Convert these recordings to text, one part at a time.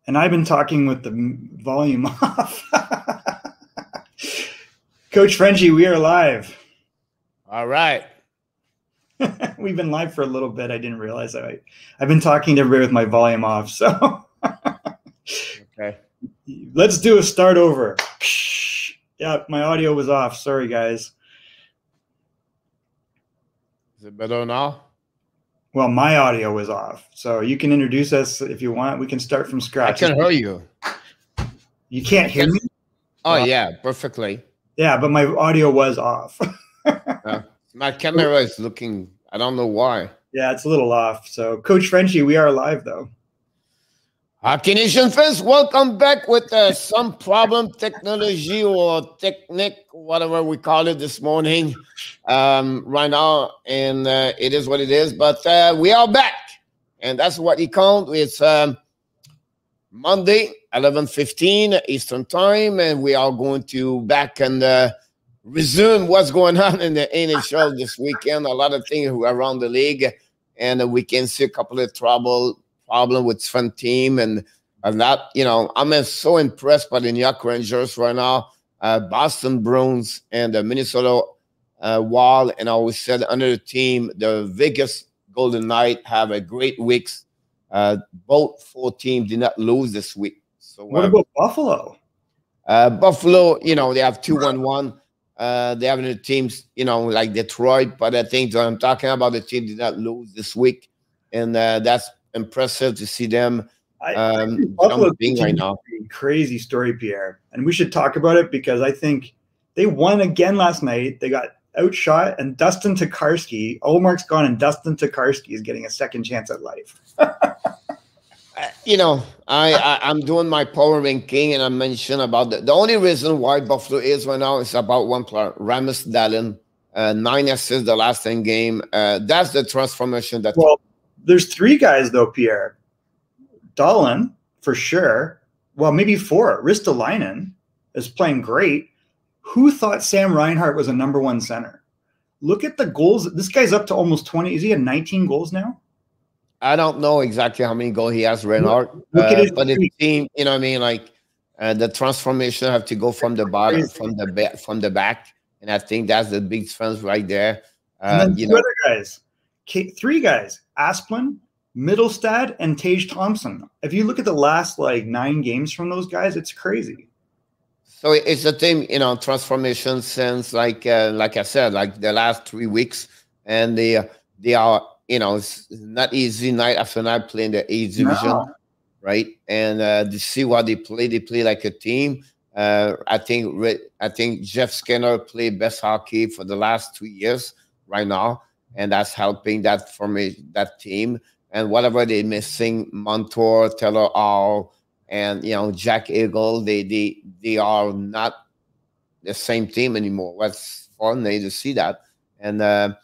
And I've been talking with the volume off. Coach Frenchie, we are live. All right. We've been live for a little bit. I didn't realize that. I've been talking to everybody with my volume off. So okay, let's do a start over. Yeah, my audio was off. Sorry, guys. Is it better now? Well, my audio was off. So you can introduce us if you want. We can start from scratch. I can hear you. You can't hear me? Oh, yeah, perfectly. Yeah, but my audio was off. My camera is looking, I don't know why. Yeah, it's a little off. So, Coach Frenchie, we are live, though. Hockey Nation fans, welcome back with some problem, technology or technique, whatever we call it this morning, right now. And it is what it is. But we are back. And that's what it counts. It's Monday, 11:15 Eastern Time. And we are going to back and resume what's going on in the NHL this weekend. A lot of things around the league. And we can see a couple of problem with fun team and that, you know, I'm so impressed by the New York Rangers right now, Boston Bruins and the Minnesota Wild. And I always said under the team, the Vegas Golden Knight have a great week. Both four teams did not lose this week. So what about Buffalo? Buffalo, you know, they have 2-1-1. They have the teams, you know, like Detroit, but I think I'm talking about the team did not lose this week. And that's impressive to see them Buffalo right now. Crazy story, Pierre, and we should talk about it because I think they won again last night. They got outshot, and Dustin Tokarski, Olmark's gone, and Dustin Tokarski is getting a second chance at life. You know, I'm doing my power ranking, and I mentioned about the only reason why Buffalo is right now is about one player, Rasmus Dahlin, 9 assists the last 10 game. That's the transformation that. Well, there's 3 guys though, Pierre. Dahlin, for sure. Well, maybe 4. Ristolainen is playing great. Who thought Sam Reinhart was a #1 center? Look at the goals. This guy's up to almost 20. Is he at 19 goals now? I don't know exactly how many goals he has, Reinhart. Look at his but the team, you know what I mean? Like the transformation have to go from the bottom, from the back. And I think that's the big difference right there. And then 2 other guys. 3 guys. Asplund, Middlestad, and Tage Thompson. If you look at the last 9 games from those guys, it's crazy. So it's a team, you know, transformation since like I said, like the last 3 weeks, and they are, you know, it's not easy night after night playing the A division, right? And to see what they play like a team. I think Jeff Skinner played best hockey for the last 2 years right now, and that's helping that that team. And whatever they're missing, Montour, Taylor Hall, and you know Jack Eagle, they are not the same team anymore. What's fun to see that, and then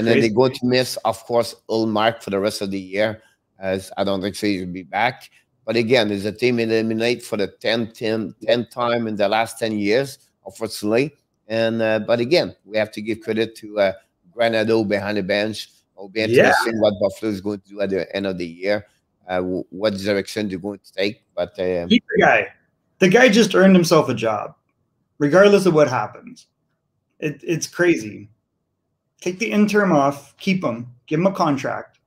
they go to miss, of course, Ulmark for the rest of the year, as I don't think he'll be back. But again, there's a team eliminate for the 10th time in the last 10 years, unfortunately. And but again, we have to give credit to Granado behind the bench. It'll be interesting what Buffalo is going to do at the end of the year, what direction they're going to take. But keep the guy. The guy just earned himself a job, regardless of what happens. It's crazy. Take the interim off, keep him, give him a contract.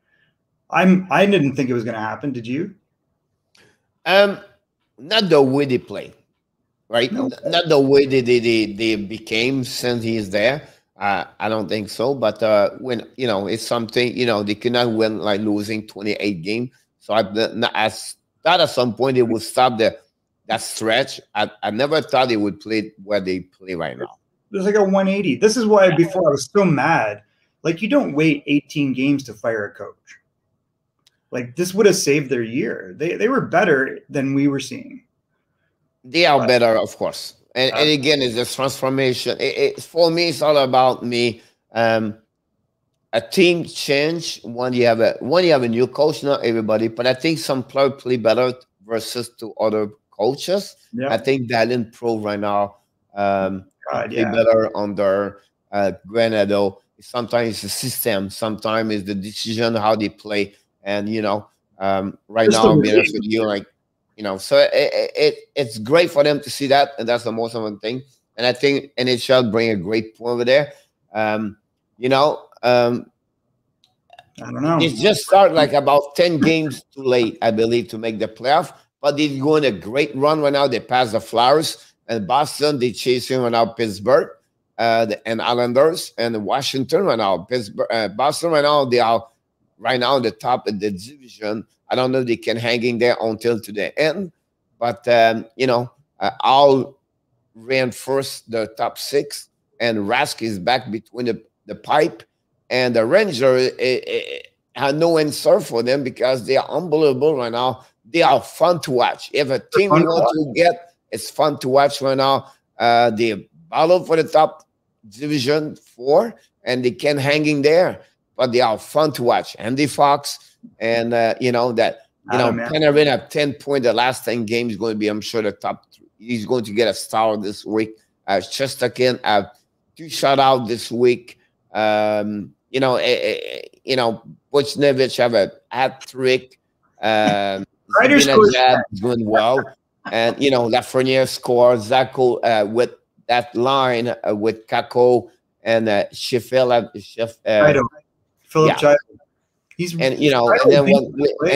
I didn't think it was going to happen. Did you? Not the way they play, right? No. Not the way they became since he's there. I don't think so. But when you know, it's something, you know, they cannot win like losing 28 games. So I thought at some point they would stop that stretch. I never thought they would play where they play right now. There's like a 180. This is why before I was so mad. Like, you don't wait 18 games to fire a coach. Like, this would have saved their year. They were better than we were seeing. They are better, of course. And again, it's this transformation. For me, it's all about me. A team change when you have a new coach, not everybody, but I think some players play better versus to other coaches. Yeah. I think Dahlin Pro right now play better under Granado. Sometimes it's the system, sometimes it's the decision how they play. And you know, right now, I'll be honest with you, like so it's great for them to see that, and that's the most important thing. And I think NHL bring a great point over there. You know, I don't know. they just start like about 10 games too late, I believe, to make the playoff. But they're going a great run right now. They passed the Flyers and Boston. They chasing right now Pittsburgh and Islanders and Washington right now. Boston right now, they are right now the top of the division. I don't know if they can hang in there until to the end. But, I'll reinforce the top six. And Rask is back between the pipe. And the Rangers have no answer for them because they are unbelievable right now. They are fun to watch. If a team you want to get, it's fun to watch right now. They battle for the top division 4, and they can hang in there. But they are fun to watch. Andy Fox, and Panarin have 10 points. The last 10 games is going to be, I'm sure, the top 3. He's going to get a star this week. Chesterkin have 2 shutouts this week. Buchnevich have a hat trick. Is doing well, and Lafreniere scores. Zako with that line with Kako and Sheffield. Philip Child. And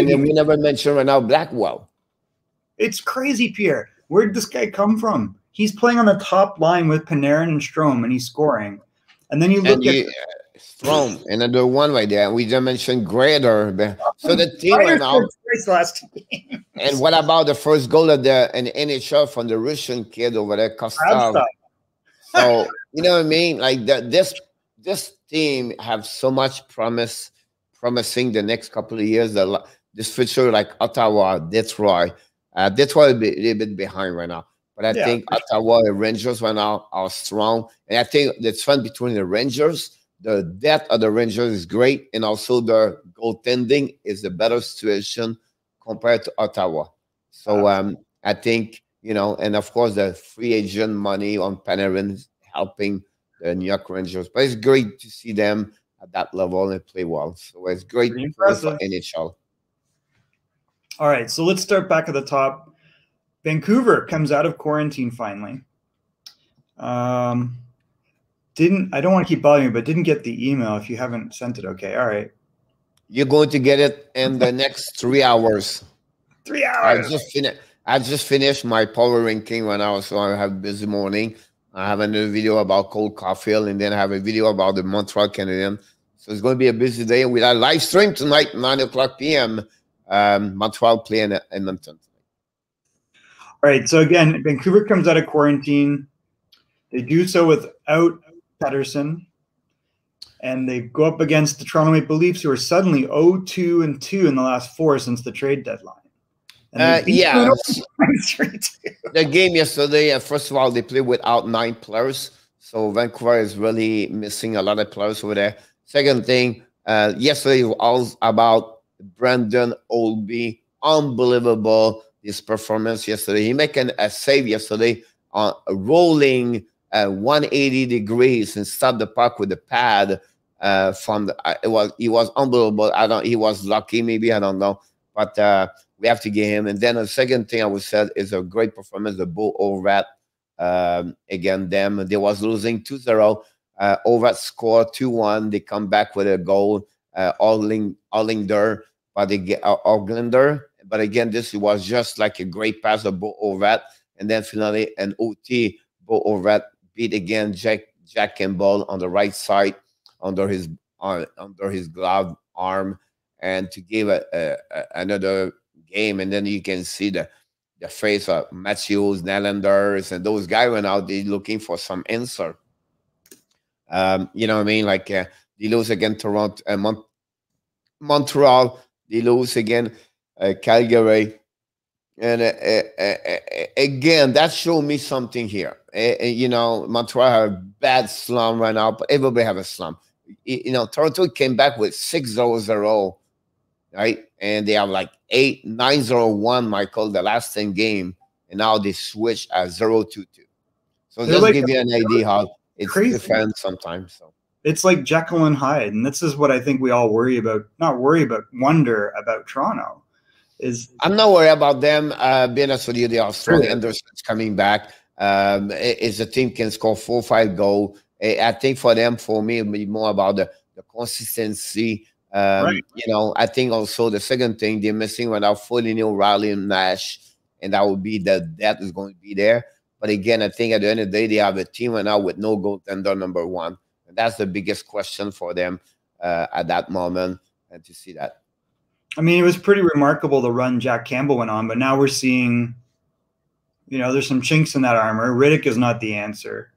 then we never mentioned right now Blackwell. It's crazy, Pierre. Where did this guy come from? He's playing on the top line with Panarin and Strome, and he's scoring. And then you look at Strome, another one right there. We just mentioned Grader. So the team right now. Last game. And what about the first goal of the NHL from the Russian kid over there, Kostov? So you know what I mean? Like this team have so much promising the next couple of years. This future like Ottawa, Detroit. Detroit a little bit behind right now. But I think Ottawa and Rangers right now are strong. And I think the trend between the Rangers, the depth of the Rangers is great. And also the goaltending is a better situation compared to Ottawa. So I think, and of course the free agent money on Panarin is helping the New York Rangers. But it's great to see them at that level and play well. So it's great for NHL. All right, so let's start back at the top. Vancouver comes out of quarantine finally. I don't want to keep bothering you, but didn't get the email. If you haven't sent it, okay. All right. You're going to get it in the next 3 hours. 3 hours. I just finished my power ranking right now, so I have a busy morning. I have another video about Cole Caulfield, and then I have a video about the Montreal Canadiens. So it's going to be a busy day. We have a live stream tonight, 9:00 p.m. Montreal playing in Edmonton. All right, so again, Vancouver comes out of quarantine. They do so without Pettersson, and they go up against the Toronto Maple Leafs, who are suddenly 0-2-2 in the last 4 since the trade deadline. The game yesterday, first of all, they played without 9 players, so Vancouver is really missing a lot of players over there. Second thing, yesterday was all about Brandon Oldby. Unbelievable. His performance yesterday. He making a save yesterday on rolling 180 degrees and stopped the puck with the pad he was unbelievable. He was lucky, maybe, I don't know. But we have to get him. And then the second thing I would say is a great performance, the Bo Overat again them. They was losing 2-0. Overat scored 2-1. They come back with a goal. Ollander, but they get Oglander. But again, this was just like a great pass of Bo Overat. And then finally, an OT, Bo Overat beat again Jack Campbell on the right side under his glove arm, and to give another game. And then you can see the face of Matthews, Nylanders, and those guys went out there looking for some answer. You know what I mean? Like they lose again Toronto, Montreal. They lose again Calgary. And again, that showed me something here. Montreal have a bad slump right now, but everybody have a slump. Toronto came back with 6-0-0, right? And they have like 9-0-1, Michael, the last 10 game. And now they switch at 0-2-2. So just like, give you an idea how it's different sometimes. So it's like Jekyll and Hyde. And this is what I think we all wonder about Toronto. I'm not worried about them. Being honest with you, they are strong. Really? Anderson's coming back. Is the team can score 4 or 5 goals. I think for them, for me, it'll be more about the consistency. Right. I think also the second thing they're missing without Foligno, Riley, and Nash, and that would be that is going to be there. But again, I think at the end of the day, they have a team right now with no goaltender number one, and that's the biggest question for them at that moment, and to see that. I mean, it was pretty remarkable the run Jack Campbell went on, but now we're seeing, there's some chinks in that armor. Riddick is not the answer.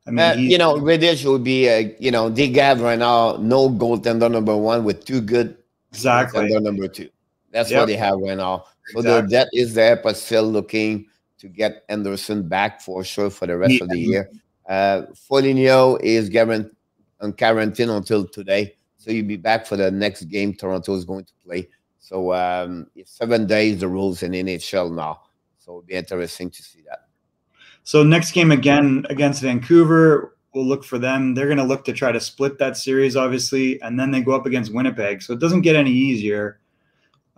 I mean, Riddick would be, they have right now no goaltender number one with 2 good goaltender number 2. That's what they have right now. So the depth is there, but still looking to get Anderson back for sure for the rest of the year. Foligno is on quarantine until today, so you'll be back for the next game Toronto is going to play. So it's 7 days, the rules in NHL now. So it'll be interesting to see that. So next game again against Vancouver, we'll look for them. They're going to look to try to split that series, obviously, and then they go up against Winnipeg. So it doesn't get any easier.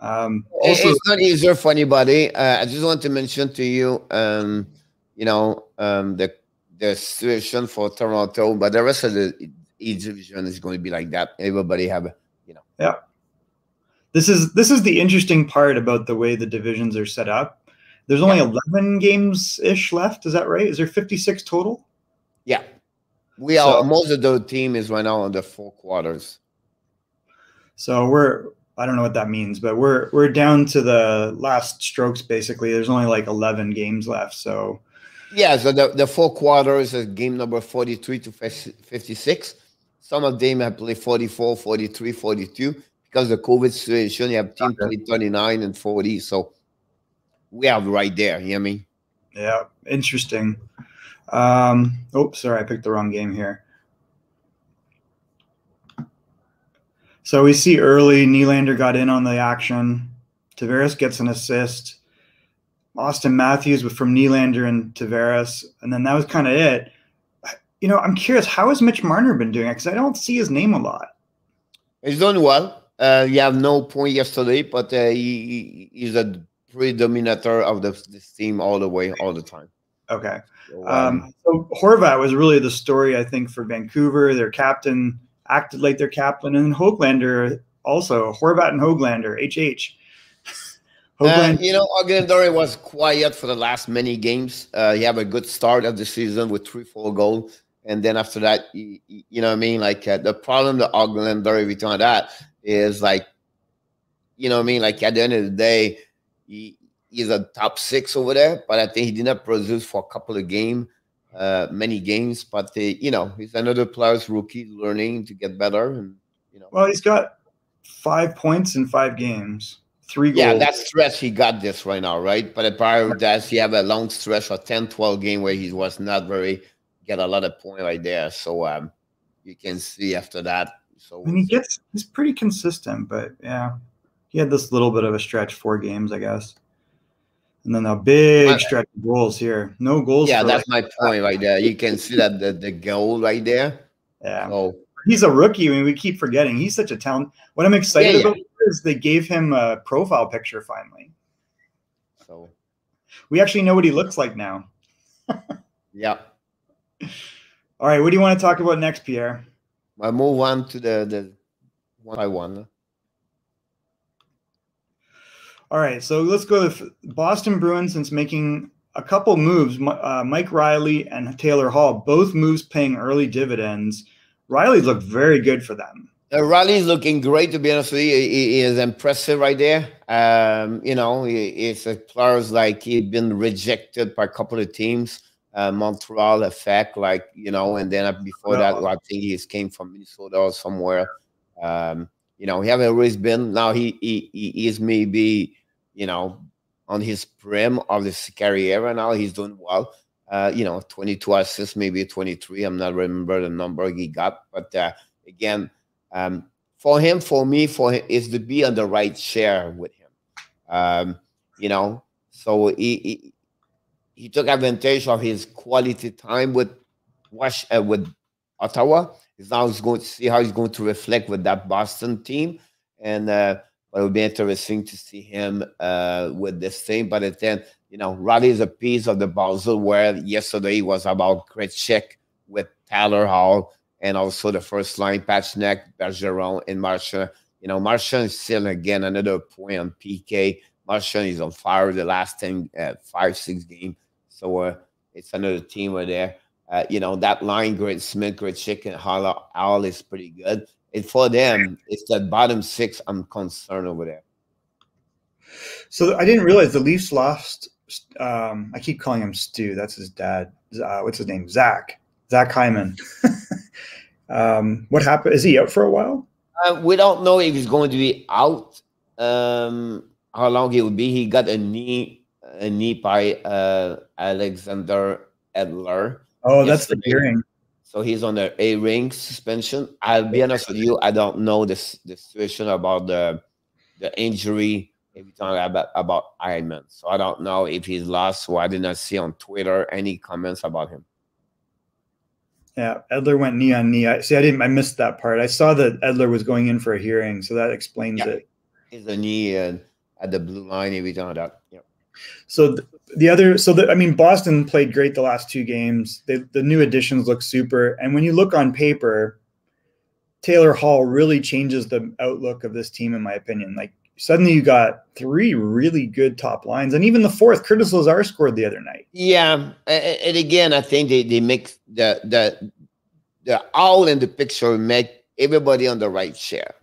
Also, it's not easier for anybody. I just want to mention to you, the situation for Toronto, but the rest of the East division is going to be like that. Everybody have, Yeah. This is the interesting part about the way the divisions are set up. There's only 11 games-ish left. Is that right? Is there 56 total? Yeah. Most of the team is right now on the 4 quarters. So I don't know what that means, but we're down to the last strokes, basically. There's only like 11 games left. So yeah, so the 4 quarters is game number 43 to 56. Some of them have played 44, 43, 42. Because of the COVID situation, you have teams play 39 and 40. So we are right there. You know what I mean? Yeah, interesting. Sorry, I picked the wrong game here. So we see early Nylander got in on the action. Tavares gets an assist. Austin Matthews from Nylander and Tavares, and then that was kind of it. I'm curious, how has Mitch Marner been doing it? Because I don't see his name a lot. He's done well. He have no point yesterday, but he's a predominator of this team all the time. Okay. So Horvat was really the story, I think, for Vancouver. Their captain acted like their captain, and Höglander also. Horvat and Höglander, HH. Höglander was quiet for the last many games. He had a good start of the season with 3-4 goals, and then after that, you know what I mean? Like the problem the Höglander every time that is like, you know what I mean? Like at the end of the day, he's a top 6 over there, but I think he did not produce for a couple of many games. But he's another player's rookie learning to get better, and Well, he's got 5 points in 5 games, 3 goals. Yeah, that stretch he got this right now, right? But prior to that, he have a long stretch of 10, 12 game where he was not get a lot of point right there. So you can see after that. So he's pretty consistent, but yeah, he had this little bit of a stretch, 4 games, I guess. And then a big stretch of goals here. No goals. Yeah, that's my point right there. You can see that the goal right there. Yeah. So he's a rookie. I mean, we keep forgetting he's such a talent. What I'm excited about is they gave him a profile picture finally. So we actually know what he looks like now. Yeah. All right. What do you want to talk about next, Pierre? I move on to the 1-by-1. All right, so let's go to Boston Bruins. Since making a couple moves, Mike Riley and Taylor Hall, both moves paying early dividends. Riley looked very good for them. Riley's looking great, to be honest with you. He is impressive right there. It's a players like he'd been rejected by a couple of teams. Montreal effect, and then before that, I think he came from Minnesota or somewhere. He haven't always been. Now he is maybe, on his prime of his career. Now he's doing well. 22 assists, maybe 23. I'm not remember the number he got, but again, for him is to be on the right chair with him. So he took advantage of his quality time with Ottawa. He's now going to see how he's going to reflect with that Boston team. And But it would be interesting to see him with this team. But then, Roddy is a piece of the puzzle where yesterday was about great check with Tyler Hall and also the first line, Pachnek, Bergeron, and Marchand. Marchand is still, again, another point on PK. Marchand is on fire the last 5-6 games. So it's another team over there. That line, Great Smith, Great Chicken, Hall is pretty good. And for them, it's that bottom 6 I'm concerned over there. So I didn't realize the Leafs lost. I keep calling him Stu. That's his dad. What's his name? Zach Hyman. What happened? Is he out for a while? We don't know if he's going to be out. How long he will be? He got a knee by Alexander Edler. Oh, that's the hearing. So he's on the A-ring suspension. I'll be honest with you, I don't know the situation about the injury. If you're talking about Ironman, so I don't know if he's lost. So I did not see on Twitter any comments about him. Yeah, Edler went knee on knee. I missed that part. I saw that Edler was going in for a hearing, so that explains it. It's a knee at the blue line. If you talking about, yeah. So Boston played great the last 2 games. The new additions look super. And when you look on paper, Taylor Hall really changes the outlook of this team, in my opinion. Like, suddenly you got 3 really good top lines. And even the 4th, Curtis Lazar scored the other night. Yeah. And again, I think they make the all in the picture make everybody on the right chair.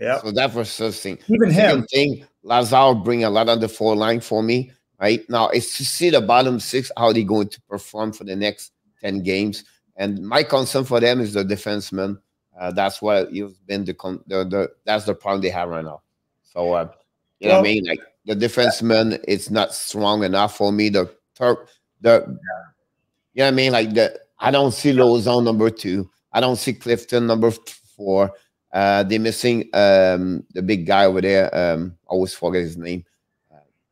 Yeah. So that was the first thing. Even him. Thing, Lazar bring a lot on the 4 line for me. Right now, it's to see the bottom 6 how they're going to perform for the next 10 games. And my concern for them is the defenseman. That's what you've been that's the problem they have right now. So what I mean, like the defenseman is not strong enough for me. You know what I mean, like I don't see Lozon number 2. I don't see Clifton number 4. They're missing the big guy over there. I always forget his name.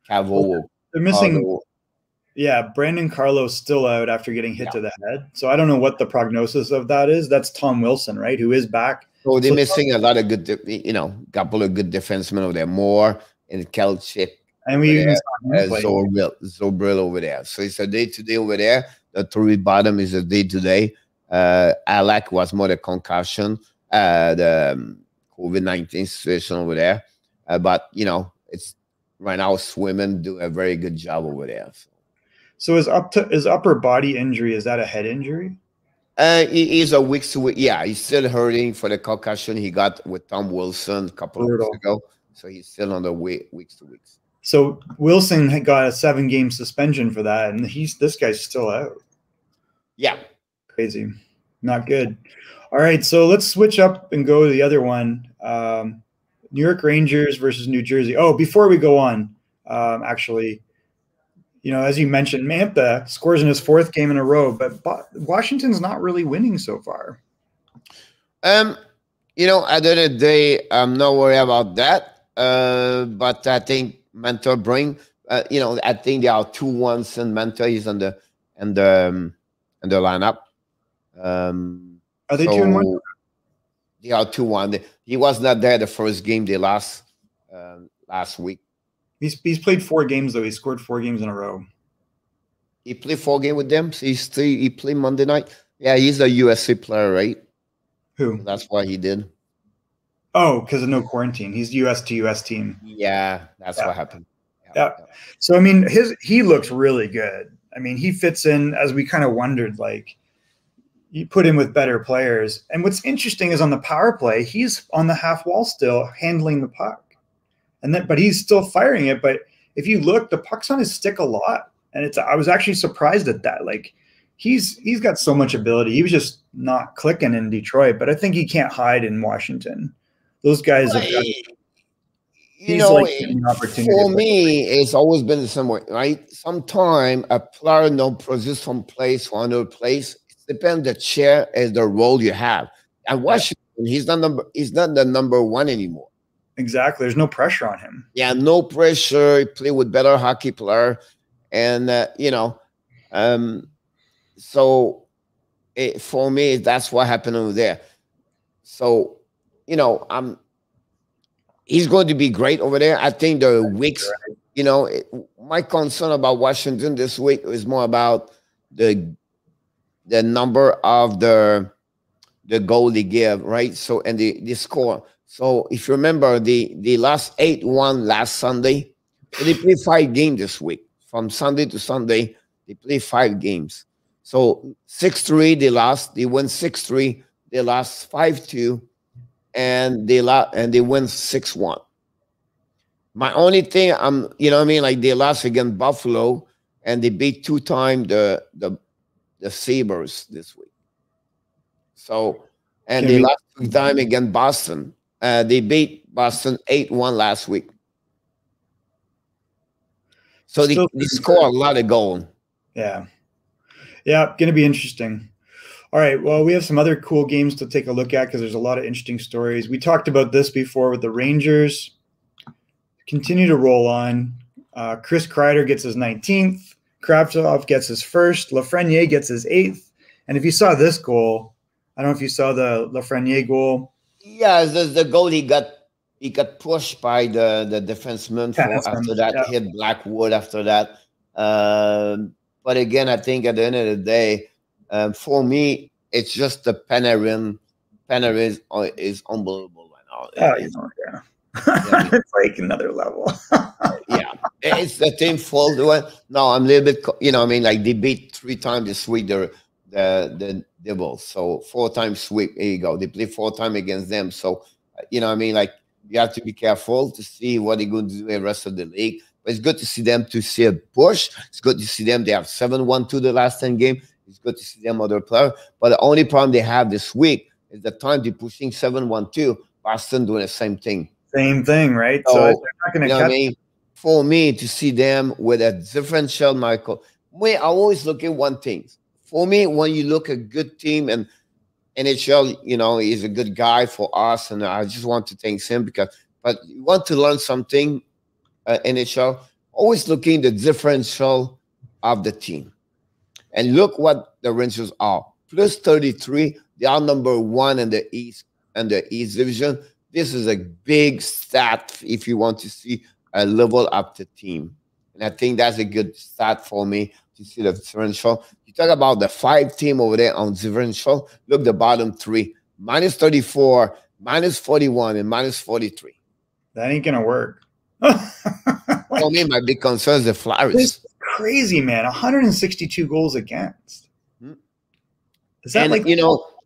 Cavo. They're missing, Brandon Carlo's still out after getting hit to the head. So I don't know what the prognosis of that is. That's Tom Wilson, right, who is back. So they're missing a lot of good, couple of good defensemen over there. Moore and Kelchik. And we even Zobril over there. So it's a day-to-day over there. The 3 bottom is a day-to-day. Alak was more the concussion, the COVID-19 situation over there. But, it's right now, Swimmen do a very good job over there. So his upper body injury, is that a head injury? He's a week to week. Yeah, he's still hurting for the concussion he got with Tom Wilson a couple of weeks ago. So he's still on the weeks to weeks. So Wilson had got a 7-game suspension for that, and this guy's still out. Yeah. Crazy. Not good. All right, so let's switch up and go to the other one. New York Rangers versus New Jersey. Oh, before we go on, actually, as you mentioned, Mantha scores in his 4th game in a row, but Washington's not really winning so far. At the end of the day, I'm not worried about that. But I think Mantha bring, I think there are 2-1 and Mantha is in the lineup. Are they 2-1? They are 2-1. He was not there the first game they lost last week. He's played 4 games, though. He scored 4 games in a row. He played 4 games with them. So he played Monday night. Yeah, he's a USC player, right? Who? That's why he did. Oh, because of no quarantine. He's US to US team. Yeah, that's what happened. Yeah. So, I mean, he looks really good. I mean, he fits in, as we kind of wondered, like, you put him with better players. And what's interesting is on the power play, he's on the half wall still handling the puck. But he's still firing it. But if you look, the puck's on his stick a lot. And I was actually surprised at that. Like, he's got so much ability. He was just not clicking in Detroit, but I think he can't hide in Washington. Those guys have got, for me, it's always been the same way, right? Sometimes a player don't produce from place for another place. It depends the chair and the role you have. And Washington, he's not the number 1 anymore. Exactly. There's no pressure on him. Yeah, no pressure. He play with better hockey player. And, for me, that's what happened over there. So, he's going to be great over there. I think the weeks, my concern about Washington this week is more about the number of the goal they give, right? So, and the score. So if you remember, the last 8-1 last Sunday, so they play 5 games this week. From Sunday to Sunday, they play 5 games. So 6-3 they lost. They win 6-3. They lost 5-2, and they win 6-1. My only thing, like they lost against Buffalo, and they beat 2 times the Sabres this week. So, and they lost 2 times against Boston. They beat Boston 8-1 last week. So they score a lot of goals. Yeah. Yeah, going to be interesting. All right, well, we have some other cool games to take a look at because there's a lot of interesting stories. We talked about this before with the Rangers. Continue to roll on. Chris Kreider gets his 19th. Kravtsov gets his 1st. Lafreniere gets his 8th. And if you saw this goal, I don't know if you saw the Lafreniere goal. Yeah, the goal he got pushed by the defenseman after that, hit Blackwood after that. But again, I think at the end of the day, for me, it's just the Panarin. Panarin is unbelievable right now. It's like another level. Yeah, it's the team fault. No, I'm a little bit, like they beat 3 times this week the Devils. So 4 times sweep. There you go. They play 4 times against them. So, like you have to be careful to see what they're going to do the rest of the league. But it's good to see them to see a push. It's good to see them. They have 7-1-2 the last 10 games. It's good to see them other players. But the only problem they have this week is the time they're pushing 7-1-2. Boston doing the same thing. Same thing, right? So they're not going to cut. For me to see them with a differential, Michael, I always look at one thing. For me, when you look at a good team, and NHL, he's a good guy for us, and I just want to thank him but you want to learn something, NHL, always looking at the differential of the team. And look what the Rangers are. Plus 33, they are number 1 in the East Division. This is a big stat if you want to see a level up the team. And I think that's a good stat for me to see the differential. You talk about the 5 team over there on differential. Look, the bottom 3, minus 34, minus 41, and minus 43. That ain't going to work. For me, my big concern is the Flyers. It's crazy, man. 162 goals against. Is that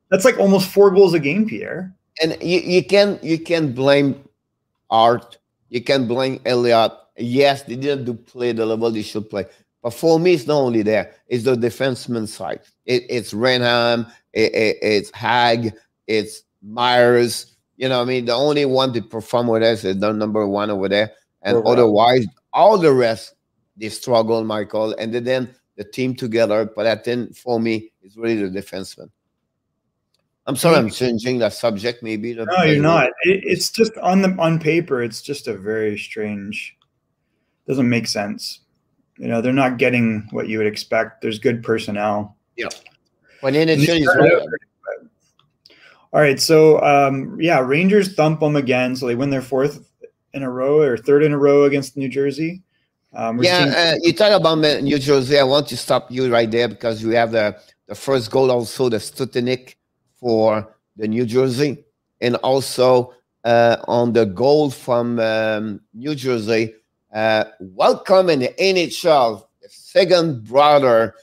that's like almost 4 goals a game, Pierre? And you can blame Art. You can blame Elliott. Yes, they didn't play the level they should play. But for me, it's not only there. It's the defenseman side. It's Anaheim. It's Hag. It's Myers. The only one to perform with us is the number 1 over there. And otherwise, all the rest, they struggle, Michael. And then the team together. But I think for me, it's really the defenseman. I'm sorry, I'm changing that subject. Maybe. No, you're not. It's just on paper. It's just a very strange. Doesn't make sense. They're not getting what you would expect. There's good personnel. Yeah. When in it, all right. So Rangers thump them again. So they win their 4th in a row or 3rd in a row against New Jersey. You talk about New Jersey. I want to stop you right there because we have the first goal, also the Stutenik for the New Jersey, and also on the goal from New Jersey. Welcome in the NHL, the second brother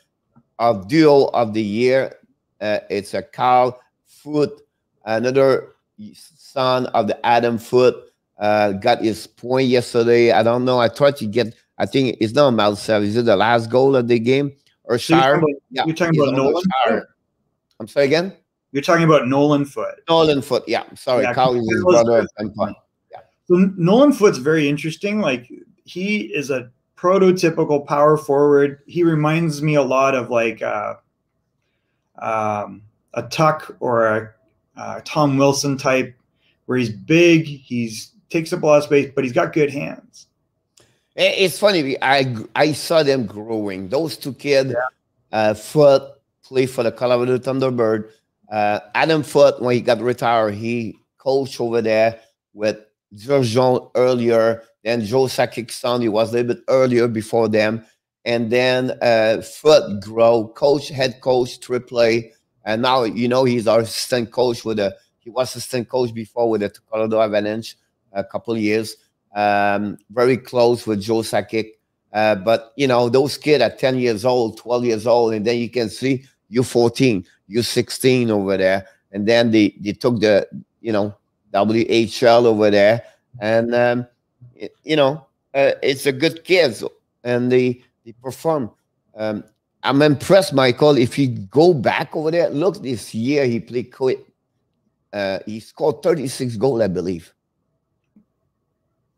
of duo of the year. It's a Carl Foote, another son of the Adam Foote. Got his point yesterday. I don't know. I tried to get. I think it's not Marcel. Is it the last goal of the game or Shire? You're talking about Nolan Foote? I'm sorry again. You're talking about Nolan Foote. Nolan Foote, yeah. Sorry, Carl is his brother at some point. Yeah. So Nolan Foote's very interesting. Like, he is a prototypical power forward. He reminds me a lot of like a Tuck or a Tom Wilson type, where he's big, takes up a lot of space, but he's got good hands. It's funny. I saw them growing. Those 2 kids, Foote play for the Colorado Thunderbird. Adam Foote, when he got retired, he coached over there with Georgian earlier, then Joe Sakic son, he was a little bit earlier before them. And then Foot Grow, head coach, AAA. And now, he's our assistant coach he was assistant coach before with the Colorado Avalanche a couple of years. Very close with Joe Sakic. But, those kids at 10 years old, 12 years old, and then you can see you 14, you 16 over there. And then they took the, WHL over there. And, it's a good kids. And they perform. I'm impressed, Michael. If you go back over there, look, this year he played he scored 36 goals, I believe.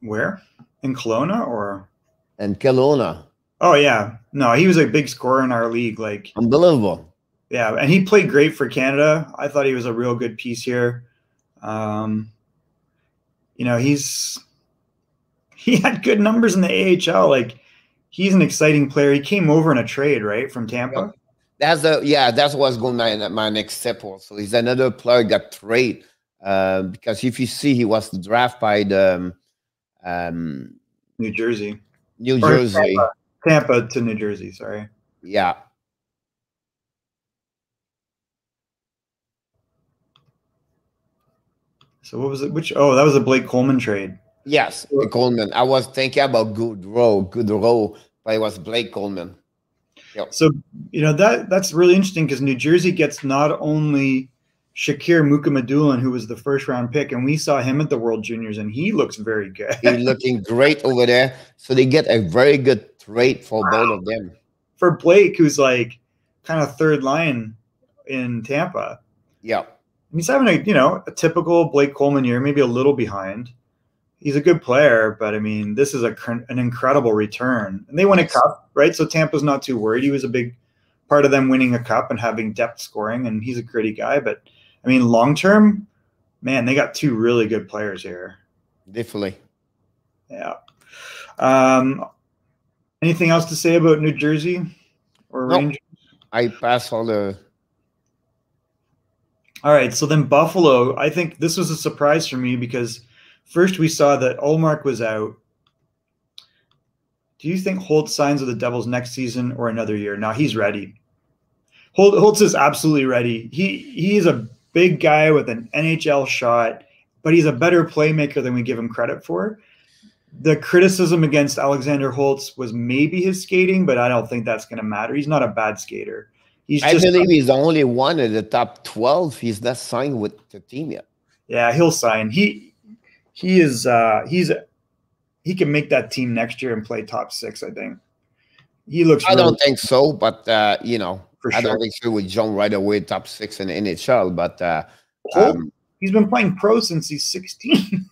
Where? In Kelowna or? In Kelowna. Oh, yeah. No, he was a big scorer in our league. Like, unbelievable. Yeah, and he played great for Canada. I thought he was a real good piece here. He had good numbers in the AHL. Like, he's an exciting player. He came over in a trade, right, from Tampa? That's what's going on my next step also. He's another player got trade because if you see, he was drafted by the New Jersey. Tampa to New Jersey, sorry. Yeah. So what was it? That was a Blake Coleman trade. Yes, Coleman. I was thinking about Goodrow, but it was Blake Coleman. Yep. So, that's really interesting because New Jersey gets not only Shakir Mukhamadullin, who was the first-round pick, and we saw him at the World Juniors, and he looks very good. He's looking great over there. So they get a very good trade for both of them. For Blake, who's like kind of third line in Tampa. Yeah. He's having a typical Blake Coleman year, maybe a little behind. He's a good player, but I mean, this is an incredible return. And they won a cup, right? So Tampa's not too worried. He was a big part of them winning a cup and having depth scoring, and he's a gritty guy. But I mean, long term, man, they got two really good players here. Definitely. Yeah. Anything else to say about New Jersey or Rangers? I pass all the. All right, so then Buffalo, I think this was a surprise for me because first we saw that Ullmark was out. Do you think Holtz signs with the Devils next season or another year? No, he's ready. Holtz is absolutely ready. He is a big guy with an NHL shot, but he's a better playmaker than we give him credit for. The criticism against Alexander Holtz was maybe his skating, but I don't think that's going to matter. He's not a bad skater. I believe he's the only one in the top 12. He's not signed with the team yet. Yeah, he'll sign. He can make that team next year and play top 6, I think. He looks I don't think so, but I sure. don't think he would jump right away top 6 in the NHL, but he's been playing pro since he's 16.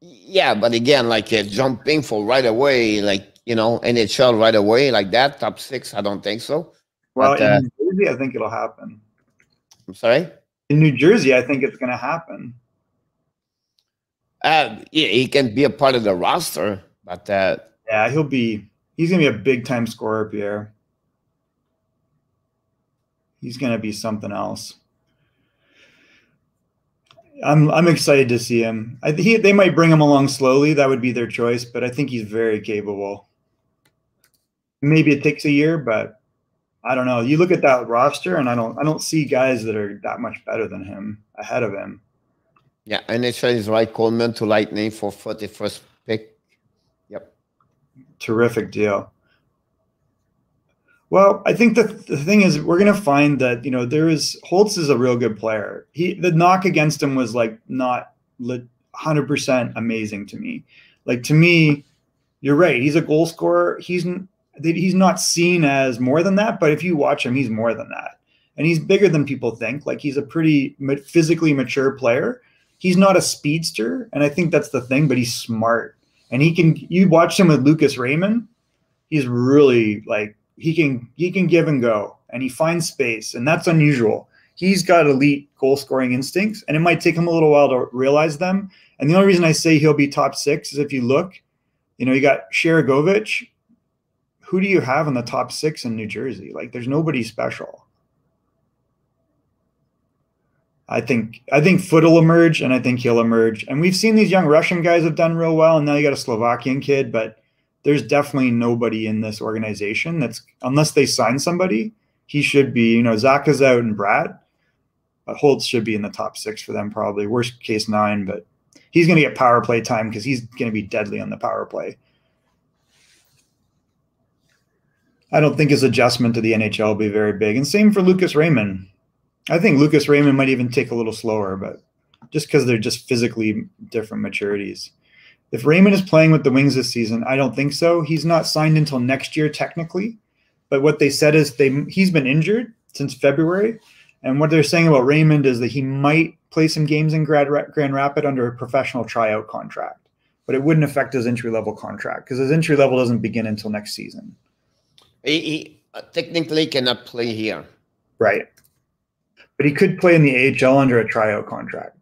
Yeah, but again, like jumping for right away, like NHL right away, like that, top 6, I don't think so. Well, in New Jersey, I think it'll happen. I'm sorry? In New Jersey, I think it's going to happen. Yeah, he can be a part of the roster, but yeah, he's going to be a big-time scorer, Pierre. He's going to be something else. I'm excited to see him. They might bring him along slowly. That would be their choice, but I think he's very capable. Maybe it takes a year, but I don't know. You look at that roster, and I don't see guys that are that much better than him ahead of him. Yeah, NHL is right. Coleman to Lightning for 41st pick. Yep. Terrific deal. Well, I think the thing is we're going to find that, Holtz is a real good player. The knock against him was like not 100% amazing to me. Like, to me, you're right. He's a goal scorer. He's not seen as more than that, but if you watch him, he's more than that. And he's bigger than people think. Like, he's a pretty physically mature player. He's not a speedster, and I think that's the thing, but he's smart. And you watch him with Lucas Raymond, he's really like, he can give and go, and he finds space, and that's unusual. He's got elite goal scoring instincts, and it might take him a little while to realize them. And the only reason I say he'll be top 6 is if you look, you got Sharagovich. Who do you have in the top 6 in New Jersey? Like, there's nobody special. I think Foot will emerge, and I think he'll emerge. And we've seen these young Russian guys have done real well, and now you got a Slovakian kid, but there's definitely nobody in this organization that's, unless they sign somebody, he should be, Zach is out and Brad, but Holtz should be in the top 6 for them probably. Worst case 9, but he's going to get power play time because he's going to be deadly on the power play. I don't think his adjustment to the NHL will be very big. And same for Lucas Raymond. I think Lucas Raymond might even take a little slower, but just because they're just physically different maturities. If Raymond is playing with the Wings this season, I don't think so. He's not signed until next year technically, but what they said is he's been injured since February, and what they're saying about Raymond is that he might play some games in Grand Rapids under a professional tryout contract, but it wouldn't affect his entry-level contract because his entry level doesn't begin until next season. He technically cannot play here. Right. But he could play in the AHL under a tryout contract.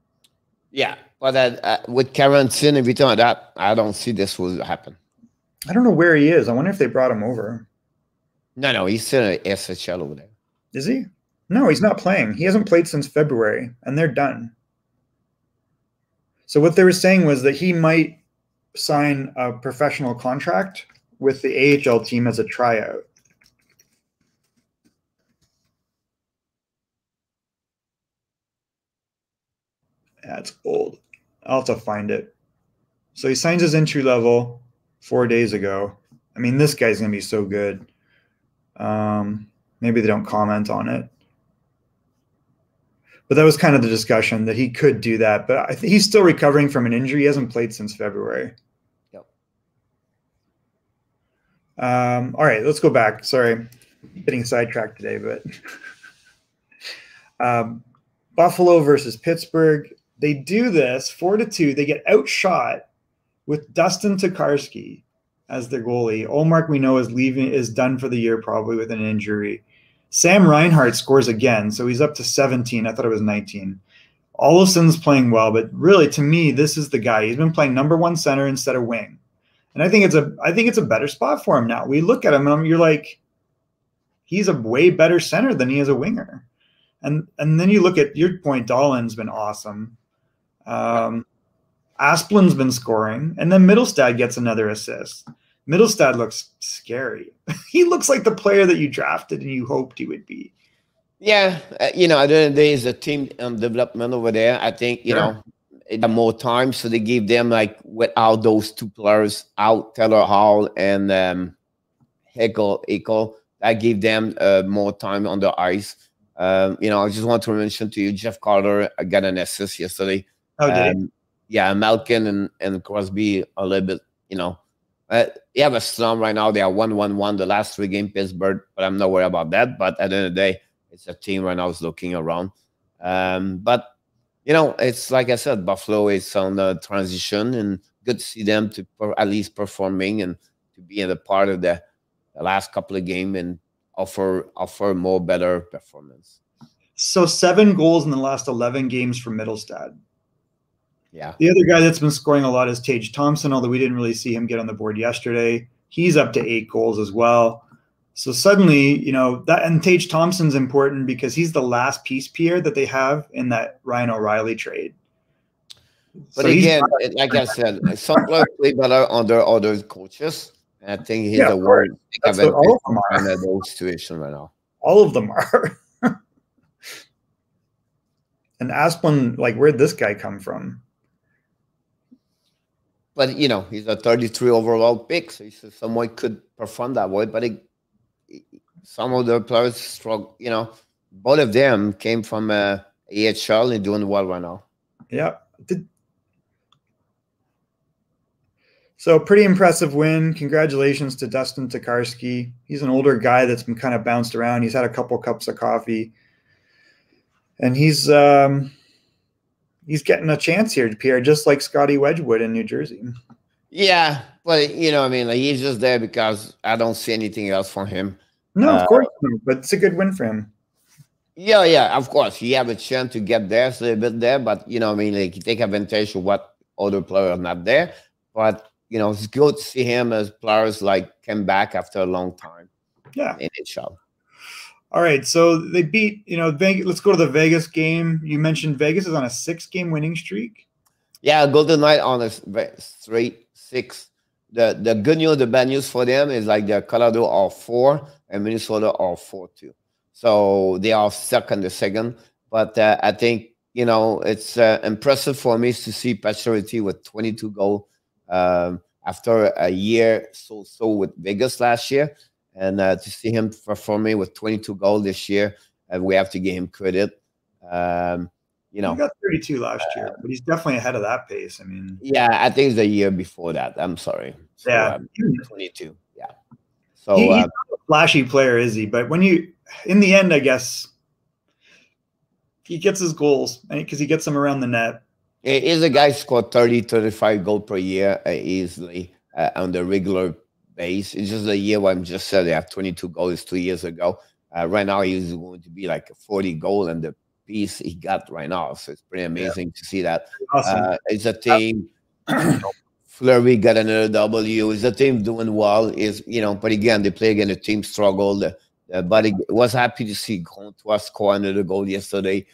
Yeah, but with quarantine and everything like that, I don't see this will happen. I don't know where he is. I wonder if they brought him over. No, he's still in SHL over there. Is he? No, he's not playing. He hasn't played since February, and they're done. So what they were saying was that he might sign a professional contract with the AHL team as a tryout. That's old. I'll have to find it. So he signs his entry level 4 days ago. I mean, this guy's going to be so good. Maybe they don't comment on it. But that was kind of the discussion that he could do that. But I think he's still recovering from an injury. He hasn't played since February. Yep. All right, let's go back. Sorry, getting sidetracked today. But Buffalo versus Pittsburgh. They do this 4-2. They get outshot with Dustin Tokarski as their goalie. Olmark, we know, is done for the year probably with an injury. Sam Reinhart scores again, so he's up to 17. I thought it was 19. Olofsson's playing well, but really, to me, this is the guy. He's been playing number 1 center instead of wing, and I think it's a better spot for him now. We look at him and you're like, he's a way better center than he is a winger. And then you look at your point. Dahlin's been awesome. Asplin's been scoring, and then Middlestad gets another assist. Middlestad looks scary. He looks like the player that you drafted and you hoped he would be. Yeah, at the end of the day, is a team development over there. I think they have more time, so they give them, like, without those 2 players out, Taylor Hall and Eichel, that gave them more time on the ice. I just want to mention to you, Jeff Carter got an assist yesterday. Oh, did he? Yeah, Malkin and Crosby a little bit, you have a slump right now. They are 1-1-1 the last 3 games, Pittsburgh, but I'm not worried about that. But at the end of the day, it's a team right now is looking around. But, it's like I said, Buffalo is on the transition, and good to see them to at least performing and to be in a part of the last couple of games and offer more better performance. So 7 goals in the last 11 games for Middlestad. Yeah. The other guy that's been scoring a lot is Tage Thompson, although we didn't really see him get on the board yesterday. He's up to 8 goals as well. So suddenly, that, and Tage Thompson's important because he's the last piece, Pierre, that they have in that Ryan O'Reilly trade. But so again, like I said, some players play better under other coaches. And I think he's the one in those situations right now. All of them are. And Asplund, like, where'd this guy come from? But, he's a 33 overall pick, so someone could perform that way. But some of the players struggle, both of them came from AHL and doing well right now. Yeah. So pretty impressive win. Congratulations to Dustin Tokarski. He's an older guy that's been kind of bounced around. He's had a couple cups of coffee. And he's getting a chance here, Pierre, just like Scotty Wedgwood in New Jersey. Yeah, but he's just there because I don't see anything else from him. No, of course not, but it's a good win for him. Yeah, of course. He have a chance to get there, a little bit there, but he take advantage of what other players are not there. But it's good to see him as players like came back after a long time. Yeah. In NHL. All right, so they beat, Vegas. Let's go to the Vegas game. You mentioned Vegas is on a 6-game winning streak. Yeah, Golden Knight on a straight 6. The good news, the bad news for them is like the Colorado are 4 and Minnesota are 4-2. So they are stuck in the second. But I think, it's impressive for me to see Pacioretty with 22 goals after a year so with Vegas last year. And to see him performing with 22 goals this year, we have to give him credit. He got 32 last year, but he's definitely ahead of that pace. I mean, yeah, I think it's the year before that. I'm sorry. So, yeah, 22. Yeah. So he's not a flashy player, is he? But in the end, I guess he gets his goals because he gets them around the net. He's a guy who scored 30, 35 goals per year easily on the regular base. It's just a year where I'm just said they have 22 goals 2 years ago. Right now, he's going to be like a 40 goal and the piece he got right now. So it's pretty amazing to see that. Awesome. It's a team. Fleury got another W. It's a team doing well. But again, they play against a team struggled. But it was happy to see Comtois score another goal yesterday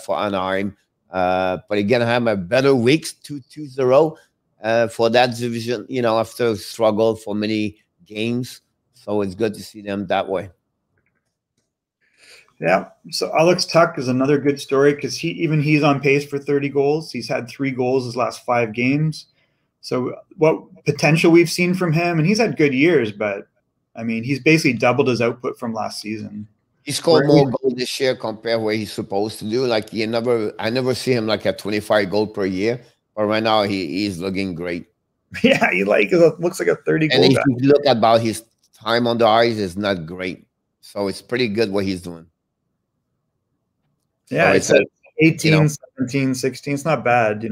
for Anaheim. But again, I have a better weeks 2-0 for that division. After struggle for many games, so it's good to see them that way. Yeah. So Alex Tuck is another good story because he's on pace for 30 goals. He's had 3 goals his last 5 games. So what potential we've seen from him, and he's had good years, but I mean, he's basically doubled his output from last season. He scored more goals this year compared to what he's supposed to do. Like I never see him like at 25 goals per year, but right now he's looking great. Yeah, he looks like a 30 goal. And if you look about his time on the ice, is not great. So it's pretty good what he's doing. Yeah, so it's 18, 17, 16. It's not bad,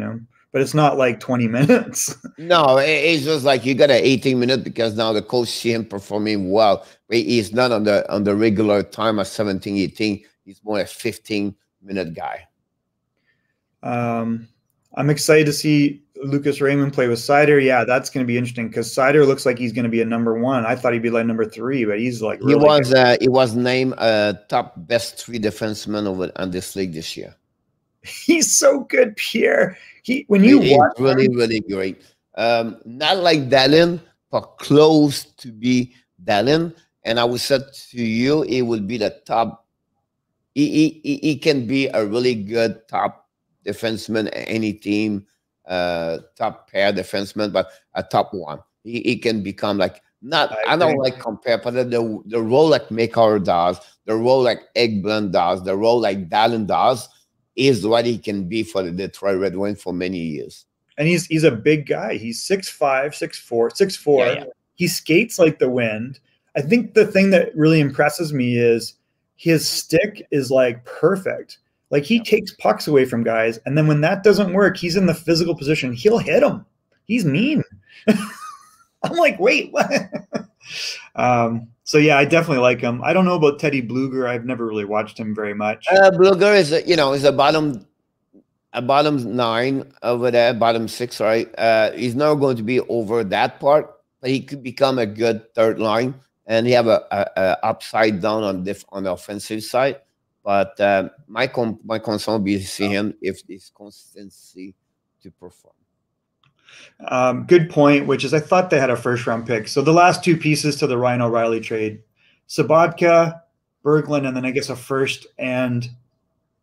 but it's not like 20 minutes. No, it's just like you got an 18 minute because now the coach see him performing well. He's not on the regular time of 17, 18. He's more a 15-minute guy. I'm excited to see Lucas Raymond play with Seider. Yeah, that's going to be interesting because Seider looks like he's going to be a number 1. I thought he'd be like number 3, but he's like really he was named top best 3 defenseman on this league this year. He's so good, Pierre. He's really, really great. Not like Dallin, but close to be Dallin. And I would say to you, it would be the top. He can be a really good top defenseman, any team, top pair defenseman, but a top 1. He can become like I don't like compare, but the role like Makar does, the role like Eggblend does, the role like Dallin does is what he can be for the Detroit Red Wings for many years. And he's a big guy. He's 6'5", 6'4", 6'4". Yeah. He skates like the wind. I think the thing that really impresses me is his stick is like perfect. Like he takes pucks away from guys, and then when that doesn't work, he's in the physical position. He'll hit them. He's mean. I'm like, wait, what? So yeah, I definitely like him. I don't know about Teddy Bluger. I've never really watched him very much. Bluger is a bottom 9 over there, bottom 6, right? He's not going to be over that part, but he could become a good third line, and he have a upside down on the offensive side. But my concern will be to see him if this consistency to perform. Good point, which is I thought they had a first-round pick. So the last 2 pieces to the Ryan O'Reilly trade, Sabatka, Berglund, and then I guess a first and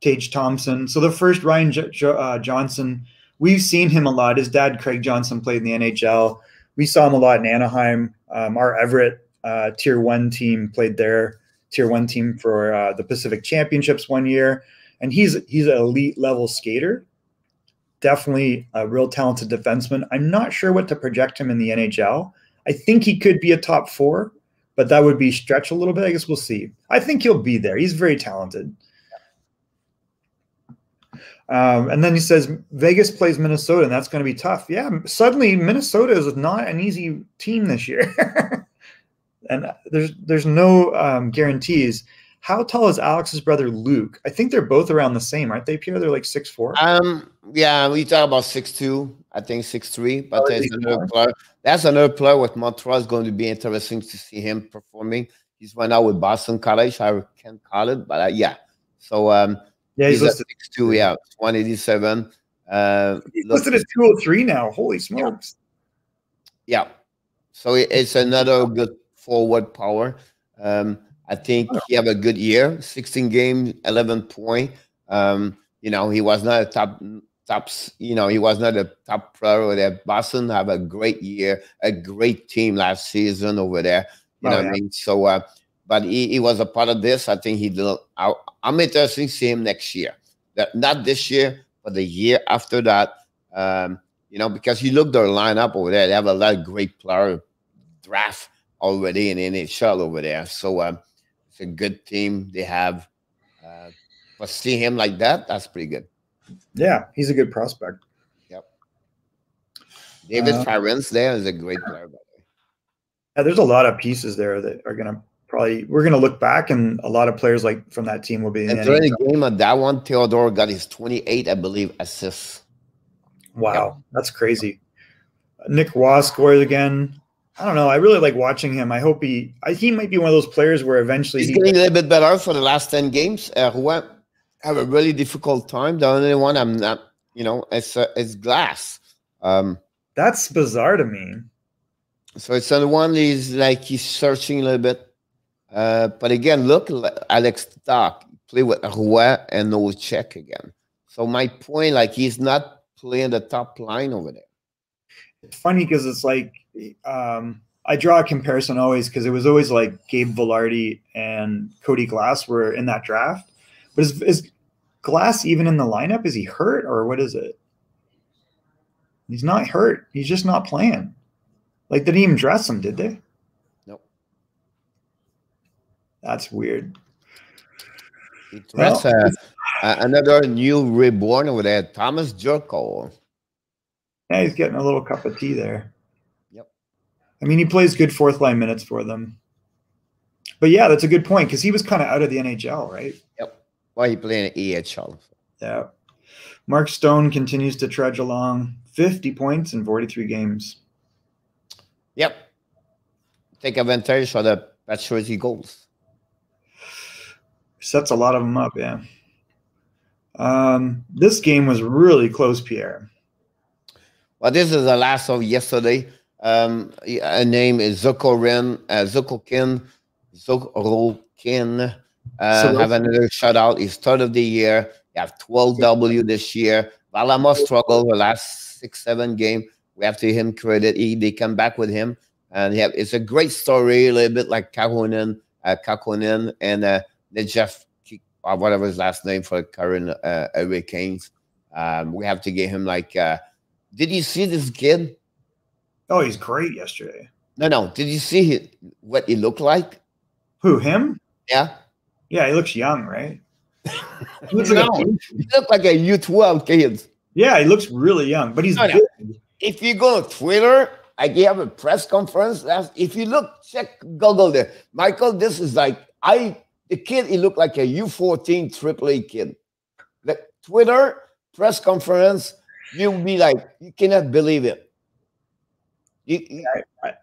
Tage Thompson. So the first, Ryan Johnson, we've seen him a lot. His dad, Craig Johnson, played in the NHL. We saw him a lot in Anaheim. Our Everett Tier 1 team played there. Tier 1 team for the Pacific Championships one year. And he's an elite level skater. Definitely a real talented defenseman. I'm not sure what to project him in the NHL. I think he could be a top 4, but that would be stretch a little bit. I guess we'll see. I think he'll be there. He's very talented. And then he says Vegas plays Minnesota, and that's going to be tough. Yeah, suddenly Minnesota is not an easy team this year. And there's no guarantees. How tall is Alex's brother Luke? I think they're both around the same, aren't they, Pierre? They're like 6'4". Yeah, we talk about 6'2", I think 6'3", but there's another player. That's another player with Montreal is going to be interesting to see him performing. He's right now with Boston College. I can't call it, but yeah. So yeah, he's listed 6'2", yeah, 187. He's listed at 203 now. Holy smokes! Yeah. So it's another good forward power. I think he have a good year. 16 games, 11 point. You know, he was not a top. You know, he was not a top player over there. Boston have a great year, a great team last season over there. You know what I mean? So, but he was a part of this. I think he did. I'm interested to see him next year. Not this year, but the year after that. You know, because you look their lineup over there, they have a lot of great player draft already in NHL over there. So it's a good team they have. But see him like that, that's pretty good. Yeah, he's a good prospect. Yep. David Farrance there is a great player, by the way. Yeah, there's a lot of pieces there that are going to we're going to look back, and a lot of players like from that team will be in during the game of that one, Theodore got his 28, I believe, assists. Wow, yep. That's crazy. Nick Waugh scores again. I don't know. I really like watching him. I hope he might be one of those players where eventually he's getting a little bit better for the last 10 games. Rouen have a really difficult time. The only one I'm not, you know, it's Glass. That's bizarre to me. So it's the one he's searching a little bit. But again, look, Alex Stock play with Rouen and no check again. So my point, like, he's not playing the top line over there. It's funny because it's like I draw a comparison always because it was always like Gabe Velarde and Cody Glass were in that draft. But is Glass even in the lineup? Is he hurt or what is it? He's not hurt. He's just not playing. Like, they didn't even dress him, did they? Nope. That's weird. That's another new reborn over there, Thomas Jerko. Yeah, he's getting a little cup of tea there. Yep. I mean, he plays good fourth line minutes for them. But yeah, that's a good point because he was kind of out of the NHL, right? Yep. Well, he played in EHL. Yeah. Mark Stone continues to trudge along. 50 points in 43 games. Yep. Take advantage of the maturity goals. Sets a lot of them up, yeah. This game was really close, Pierre. Well, this is the last of yesterday. A name is Zokorokin. Have another shutout. He's third of the year. You have 12 W this year. Valama struggled the last 6-7 game. We have to give him credit. They come back with him. And yeah, it's a great story, a little bit like Kakonen and Jeff, whatever his last name for the current Hurricanes. We have to give him like, did you see this kid? Oh, he's great yesterday. No. Did you see what he looked like? Who, him? Yeah. Yeah, he looks young, right? He looks like a U12 kid. Yeah, he looks really young, but he's big. If you go to Twitter, I gave a press conference. If you check Google there, Michael, this is like, the kid, he looked like a U14 AAA kid. The Twitter press conference, you'll be like, you cannot believe it.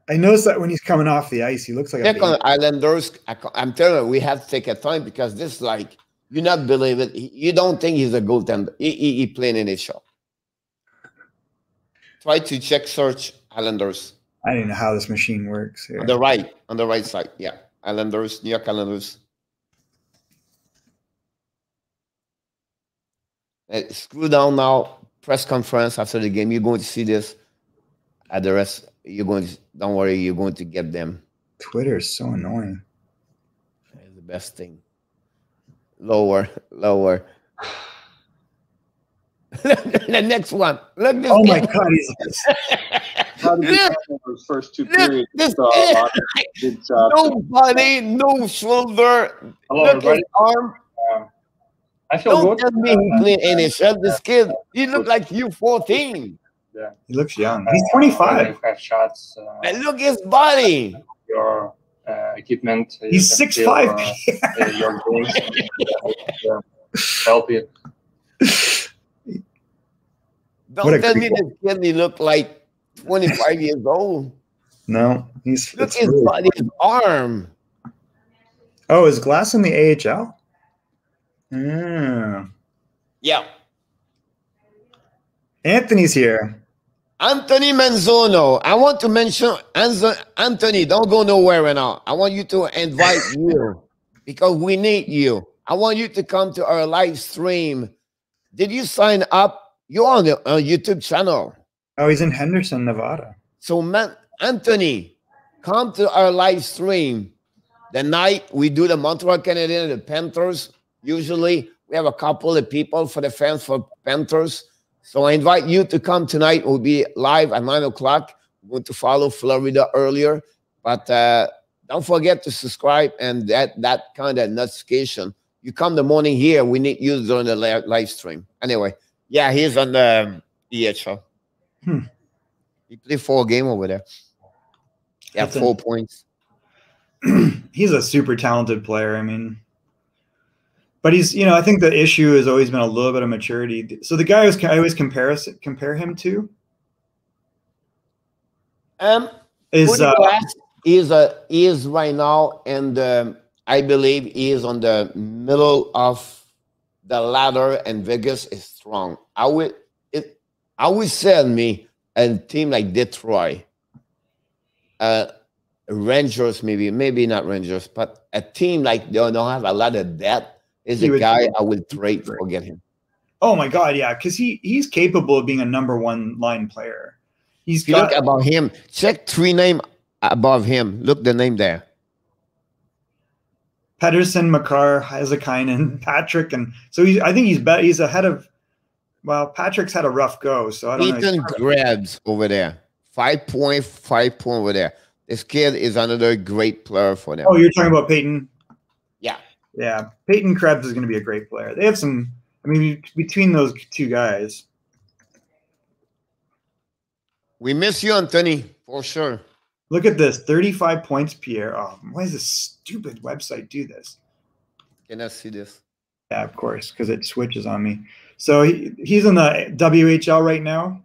I noticed that when he's coming off the ice, he looks like check on Islanders. I'm telling you, we have to take a time because this, like, you not believe it. You don't think he's a goaltender. He playing in his shop. Try to search Islanders. I don't even know how this machine works here. On the right side, yeah. Islanders, New York Islanders. Screw down now. Press conference after the game. You're going to see this. At the rest, don't worry, you're going to get them. Twitter is so annoying. It's the best thing. Lower. The next one. Look this. Oh my God! Those first two periods. No body, no shoulder. Hello, look his arm. I feel Don't good. tell me he played NHL. This kid, he looked like U14. Yeah, he looks young. He's 25. Shots. And look his body. Your equipment. He's 6'5". Your games help you. Don't tell me this kid, he looked like 25 years old. No, look his body, his arm. Oh, is Glass in the AHL? Yeah. Yeah. Anthony's here. Anthony Manzono. I want to mention Anthony. Don't go nowhere right now. I want you to invite you because we need you. I want you to come to our live stream. Did you sign up? You're on the YouTube channel. Oh, he's in Henderson, Nevada. So, Anthony, come to our live stream. The night we do the Montreal Canadiens, the Panthers. Usually, we have a couple of people for the fans for Panthers. So I invite you to come tonight. We'll be live at 9 o'clock. We're going to follow Florida earlier. But don't forget to subscribe and that kind of notification. You come the morning here. We need you during the live stream. Anyway, yeah, he's on the EHL. He played 4 games over there. Yeah, 4 points. He's a super talented player. I mean, but he's, you know, I think the issue has always been a little bit of maturity. So the guy I always compare him to is right now, and I believe he is on the middle of the ladder, and Vegas is strong. I would sell me a team like Detroit, Rangers, maybe not Rangers, but a team like they don't have a lot of depth. Is a guy I would trade for get him. Oh my God, yeah, because he's capable of being a number 1 line player. Look above him. Check 3 names above him. Look the name there. Pedersen, Makar, Hazakainen, Patrick, and so I think he's ahead of. Well, Patrick's had a rough go, so I don't know. Ethan Grabs over there, 5.5 point over there. This kid is another great player for them. Oh, you're talking about Peyton? Yeah. Yeah, Peyton Krebs is going to be a great player. They have some, I mean, between those 2 guys. We miss you, Anthony, for sure. Look at this, 35 points, Pierre. Oh, why does this stupid website do this? Can I see this? Yeah, of course, because it switches on me. So he's in the WHL right now,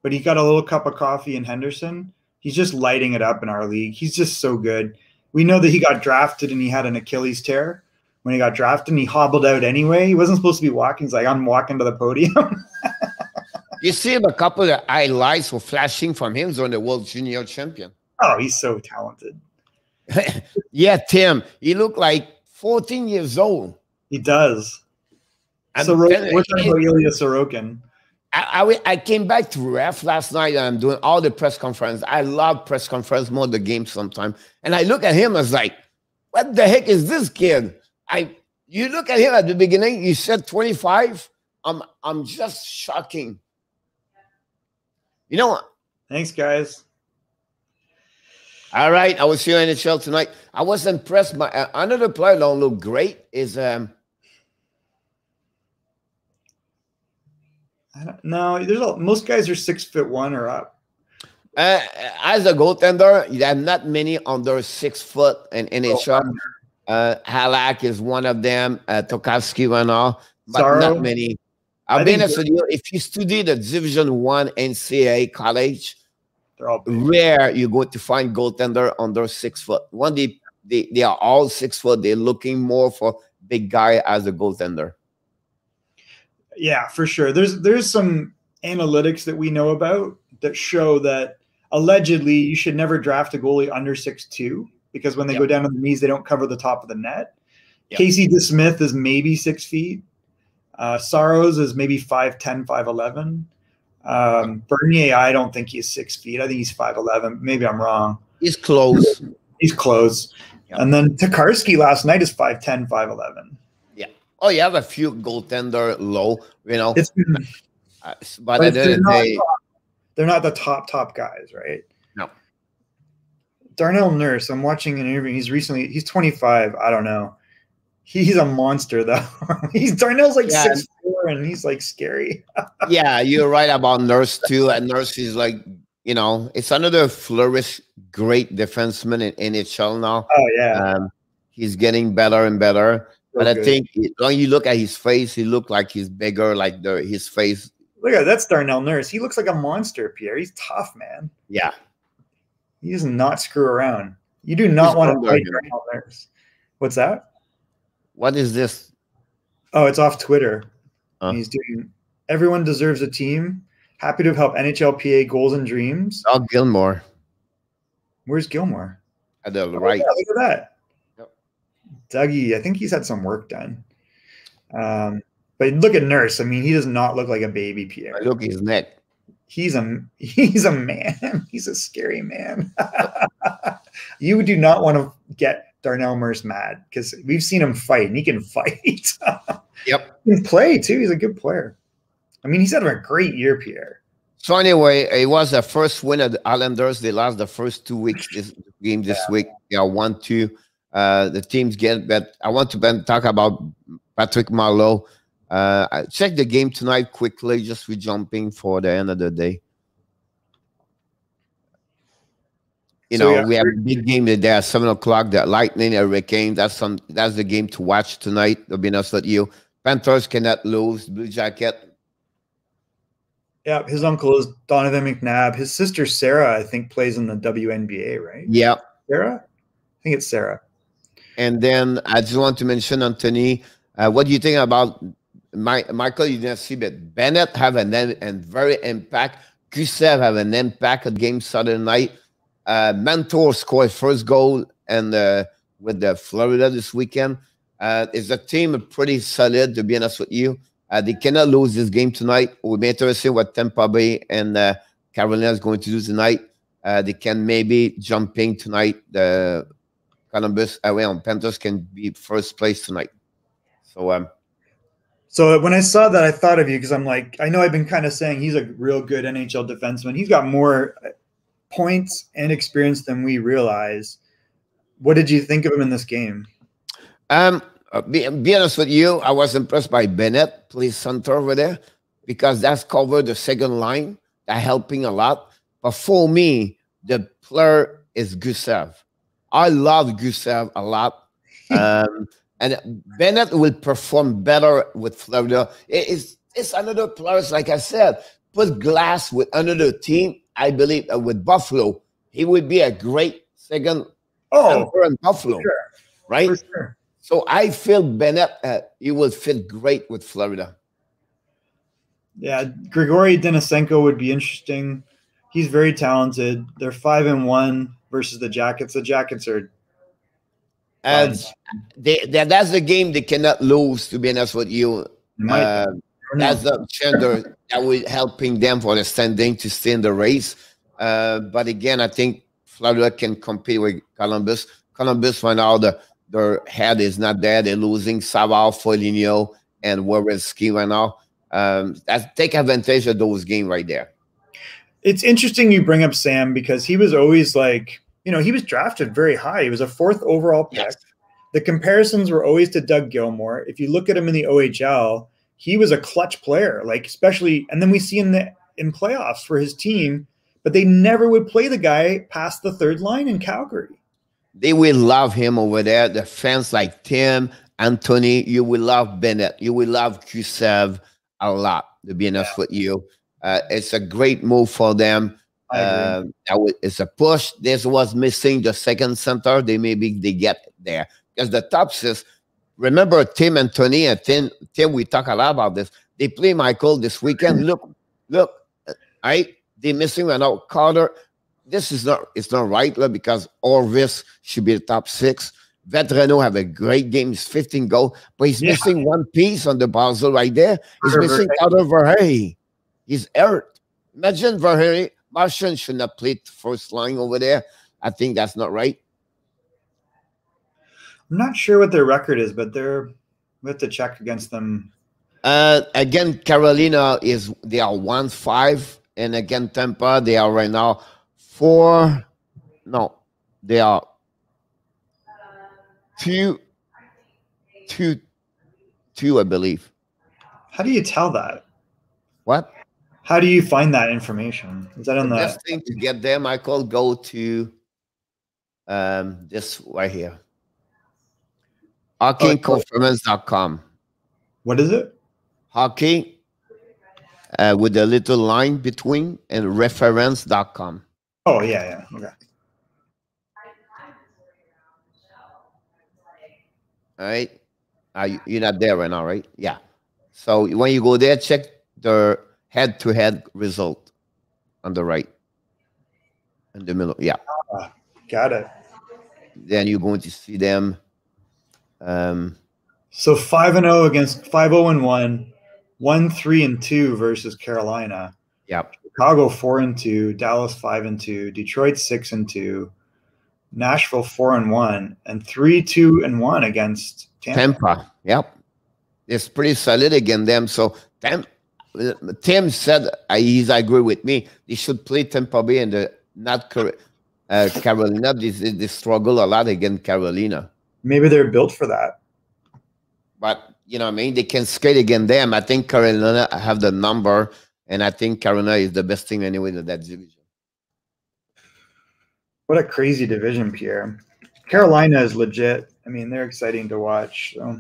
but he got a little cup of coffee in Henderson. He's just lighting it up in our league. He's just so good. We know that he got drafted and he had an Achilles tear when he got drafted, and he hobbled out anyway. He wasn't supposed to be walking. He's like, I'm walking to the podium. You see a couple of highlights were flashing from him during the World Junior Champion. Oh, he's so talented. Yeah, Tim. He looked like 14 years old. He does. So we're talking about Ilya Sorokin. I came back to ref last night, and I'm doing all the press conference. I love press conference more than the game sometimes. And I look at him, I was like, what the heck is this kid? You look at him at the beginning, you said 25. I'm just shocking. You know what? Thanks, guys. All right, I will see you in the NHL tonight. I was impressed by another player that don't look great is no, most guys are 6'1" or up. As a goaltender, you have not many under 6 foot in NHL. Halak is one of them. Tokarski and all, but Sorrow. Not many. I'll be honest with you. If you study the Division 1 NCAA college, They're all big. rare you go to find goaltender under 6 foot. When they are all 6 foot, they're looking more for big guy as a goaltender. Yeah, for sure. There's some analytics that we know about that show that allegedly you should never draft a goalie under 6'2", because when they go down to the knees, they don't cover the top of the net. Casey DeSmith is maybe 6 feet. Saros is maybe 5'10", 5'11". Bernier, I don't think he's 6 feet. I think he's 5'11". Maybe I'm wrong. He's close. He's close. Yeah. And then Tokarski last night is 5'10", 5'11". Yeah. Oh, you have a few goaltender low, you know. But at the end of the day, they're not the top guys, right? No. Darnell Nurse, I'm watching an interview. He's 25. I don't know. He's a monster, though. Darnell's like 6'4", and he's like scary. Yeah, you're right about Nurse too. And Nurse is like, you know, it's another flourish, great defenseman in NHL now. Oh yeah, he's getting better and better. So but good. I think when you look at his face, he looked like he's bigger. Like his face. Look at that's Darnell Nurse. He looks like a monster, Pierre. He's tough, man. Yeah, he does not screw around. You do not want to fight Darnell Nurse. What's that? What is this? Oh, it's off Twitter. Huh? He's doing everyone deserves a team. Happy to help NHLPA goals and dreams. Doug Gilmore Where's Gilmore? at the Oh, right. yeah, look at that. Yep. Dougie, I think he's had some work done. But look at Nurse. I mean, he does not look like a baby, Pierre. Look his neck. He's a man. He's a scary man. You do not want to get Darnell Nurse mad because we've seen him fight, and he can fight. Yep. He can play too. He's a good player. I mean, he's had a great year, Pierre. So anyway, it was the first win of the Islanders. They lost the first 2 weeks this week. They are 1-2. The teams get, but I want to talk about Patrick Marleau. I checked the game tonight quickly, just jumping for the end of the day. We have a big game today at 7 o'clock. The Lightning Hurricane. That's the game to watch tonight. To be honest with you, Panthers cannot lose. Blue Jacket. Yeah, his uncle is Donovan McNabb. His sister Sarah, I think, plays in the WNBA, right? Yeah, Sarah. I think it's Sarah. And then I just want to mention, Anthony, what do you think about Michael? You didn't see, but Bennett have and very impact. Gusev have an impact at game Saturday night. Mentor scored first goal and with the Florida this weekend. Is the team pretty solid, to be honest with you? They cannot lose this game tonight. We'll be interested what Tampa Bay and Carolina is going to do tonight. They can maybe jumping tonight. The Columbus Panthers can be first place tonight. So when I saw that, I thought of you because I'm like, I know I've been kind of saying he's a real good NHL defenseman. He's got more points and experience than we realize. What did you think of him in this game? Be honest with you, I was impressed by Bennett, police center over there, because that's covered the second line. They're helping a lot. But for me, the player is Gusev. I love Gusev a lot. And Bennett will perform better with Florida. It's another player, like I said, put Glass with another team. I believe with Buffalo, he would be a great second center in Buffalo, sure. Right? For sure. So I feel Bennett, he will fit great with Florida. Yeah, Grigory Denisenko would be interesting. He's very talented. They're 5-1 versus the Jackets. The Jackets are. That's the game they cannot lose, to be honest with you. That's the gender that will helping them for the standing to stay in the race. But again, I think Florida can compete with Columbus. Columbus right now, their head is not there. They're losing Savard, Foligno, and Werenski right now. Take advantage of those games right there. It's interesting you bring up Sam because he was always like, he was drafted very high. He was a 4th overall pick. Yes. The comparisons were always to Doug Gilmore. If you look at him in the OHL, he was a clutch player, like especially, and then we see him in playoffs for his team, but they never would play the guy past the 3rd line in Calgary. They will love him over there. The fans like Tim, Anthony, you will love Bennett. You will love Gusev a lot, to be honest with you. It's a great move for them. It's a push. This was missing the second center. They get there. Because the top 6, remember Tim, Anthony, and Tim, we talk a lot about this. They play Michael this weekend. Look, right? They're missing right now. Carter. It's not right because Orvis should be the top 6. Vetrano have a great game. He's 15 goals, but he's missing one piece on the puzzle right there. He's missing Carter Verhey. He's hurt. Imagine Verhey. Martian should not play first line over there. I think that's not right. I'm not sure what their record is, but we have to check against them. Again, Carolina they are 1-5, and again Tampa they are right now 4. No, they are 2, I believe. How do you tell that? What? How do you find that information? Is that on the best thing to get there, Michael? Go to this right here. hockeyconference.com. What is it? Hockey with a little line between and reference.com. Oh, yeah. Okay. All right. You're not there right now, right? Yeah. So when you go there, check the head-to-head result on the right, in the middle. Yeah. Got it. Then you're going to see them. So 5-0 against 5-0-1, 1-3-2 versus Carolina. Yep. Chicago 4-2, Dallas 5-2, Detroit 6-2, Nashville 4-1, and 3-2-1 against Tampa. Yep. It's pretty solid against them. So Tim said he's agree with me. They should play Tampa Bay and not Carolina. They struggle a lot against Carolina. Maybe they're built for that. But you know what I mean? They can skate against them. I think Carolina have the number, and I think Carolina is the best team anyway in that division. What a crazy division, Pierre. Carolina is legit. I mean, they're exciting to watch. So.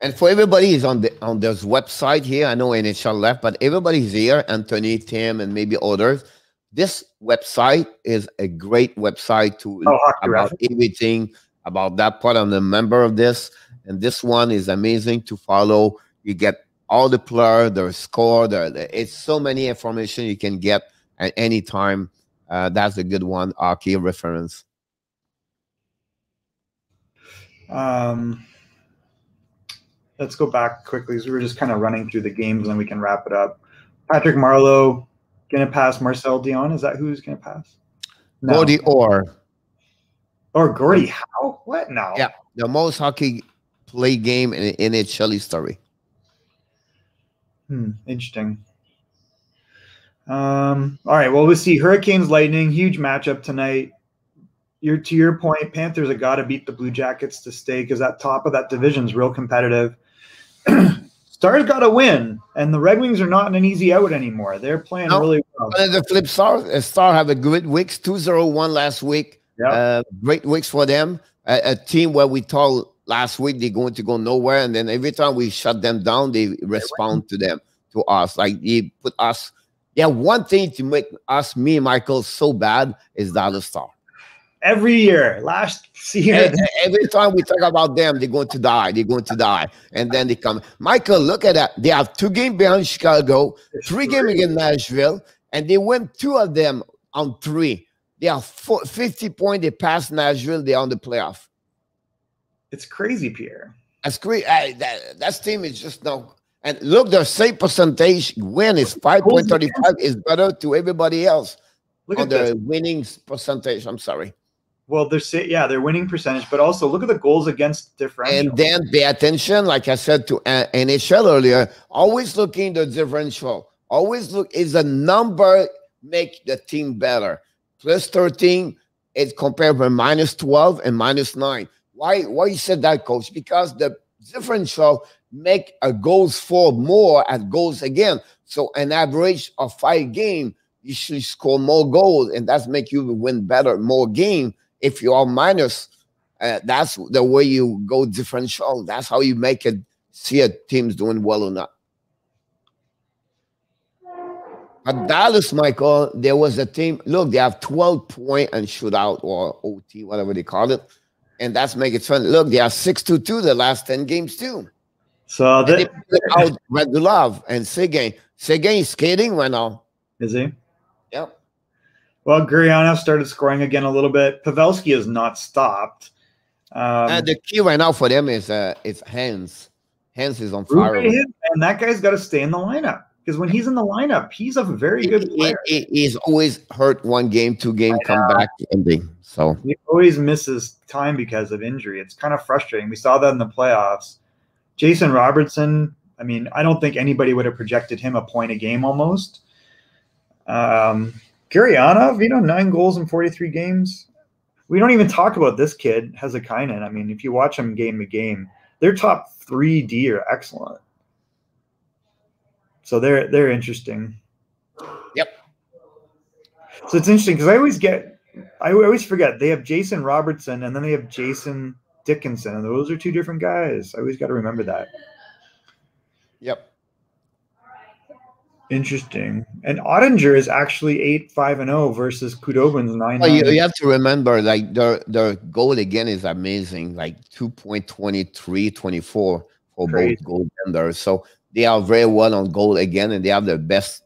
And for everybody who's on this website here, I know NHL left, but everybody's here, Anthony, Tim, and maybe others. This website is a great website to about everything about that part. I'm a member of this, and this one is amazing to follow. You get all the player, their score, it's so many information you can get at any time. That's a good one, hockey reference. Let's go back quickly. So we're just kind of running through the games, and then we can wrap it up. Patrick Marleau going to pass Marcel Dion. Is that who's going to pass? No. Gordy Orr. Or Gordy Howe? What now? Yeah, the most hockey play game in NHL history. Interesting. All right. Well, we'll see. Hurricanes, Lightning, huge matchup tonight. To your point, Panthers have got to beat the Blue Jackets to stay because that top of that division is real competitive. Stars got to win, and the Red Wings are not in an easy out anymore. They're playing really well. And the flip Star have a good weeks, 2-0-1 last week. Yep. Great weeks for them. A team where we told last week they're going to go nowhere, and then every time we shut them down, they respond to us. Like they put us. Yeah, one thing to make us, me and Michael, so bad is the other Star. Every year, last year. Every time we talk about them, they're going to die. They're going to die. And then they come. Michael, look at that. They have 2 games behind Chicago, 3 games against Nashville, and they win 2 of them on 3. They have 50 points. They passed Nashville. They're on the playoff. It's crazy, Pierre. That's great. That team is just no. And look, their save percentage win is 5.35 is better to everybody else. Look at the winning percentage. I'm sorry. Well, their winning percentage, but also look at the goals against differential. And then pay attention, like I said to NHL earlier, always looking the differential. Always look, is a number make the team better. Plus 13 is compared with -12 and -9. Why you said that, Coach? Because the differential make a goals for more at goals again. So an average of 5 games, you should score more goals, and that's make you win better, more game. If you are minus, that's the way you go differential. That's how you make it, see a team's doing well or not. At Dallas, Michael, there was a team. Look, they have 12 point and shootout or OT, whatever they call it, and that's make it fun. Look, they are 6-2 the last 10 games too. So they put out Radulov and Seguin. Seguin is skating right now. Is he? Yep. Well, Gurianov started scoring again a little bit. Pavelski has not stopped. The key right now for them is Hans. Hans is on fire. And that guy's got to stay in the lineup because when he's in the lineup, he's a very good player. He's always hurt 1 game, 2 game, come back ending. So he always misses time because of injury. It's kind of frustrating. We saw that in the playoffs. Jason Robertson, I mean, I don't think anybody would have projected him a point a game almost. Gurianov, 9 goals in 43 games. We don't even talk about this kid, Hezekainen. I mean, if you watch him game to game, their top 3D are excellent. So they're interesting. Yep. So it's interesting because I always forget they have Jason Robertson and then they have Jason Dickinson, and those are 2 different guys. I always got to remember that. Yep. Interesting. And Ottinger is actually 8-5-0 versus Kudobin's 9-9. Well, you have to remember, like their goal again is amazing, like 2.23, 24 for both Crazy. goaltenders. So they are very well on goal again, and they have the best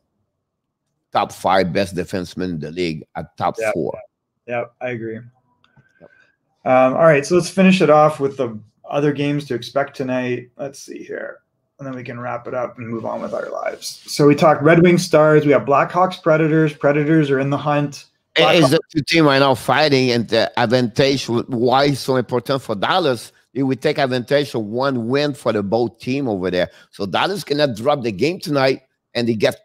top 5 best defensemen in the league at top Yeah. 4. Yeah, I agree. Yep. All right, so let's finish it off with the other games to expect tonight. Let's see here. And then we can wrap it up and move on with our lives. So we talked Red Wings Stars. We have Blackhawks Predators. Predators are in the hunt. Is the two teams right now fighting, and the advantage, why it's so important for Dallas, it would take advantage of one win for the both team over there. So Dallas cannot drop the game tonight, and they get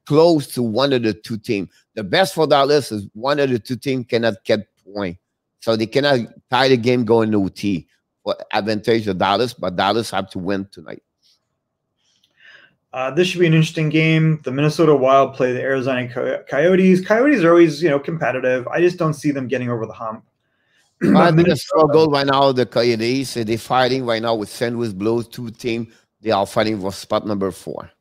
close to one of the two teams. The best for Dallas is one of the two teams cannot get point. So they cannot tie the game going to OT for advantage of Dallas, but Dallas have to win tonight. This should be an interesting game. The Minnesota Wild play the Arizona Coyotes. Coyotes are always, competitive. I just don't see them getting over the hump. They struggle right now. The Coyotes, they're fighting right now with St. Louis Blues, two teams. They are fighting for spot number 4.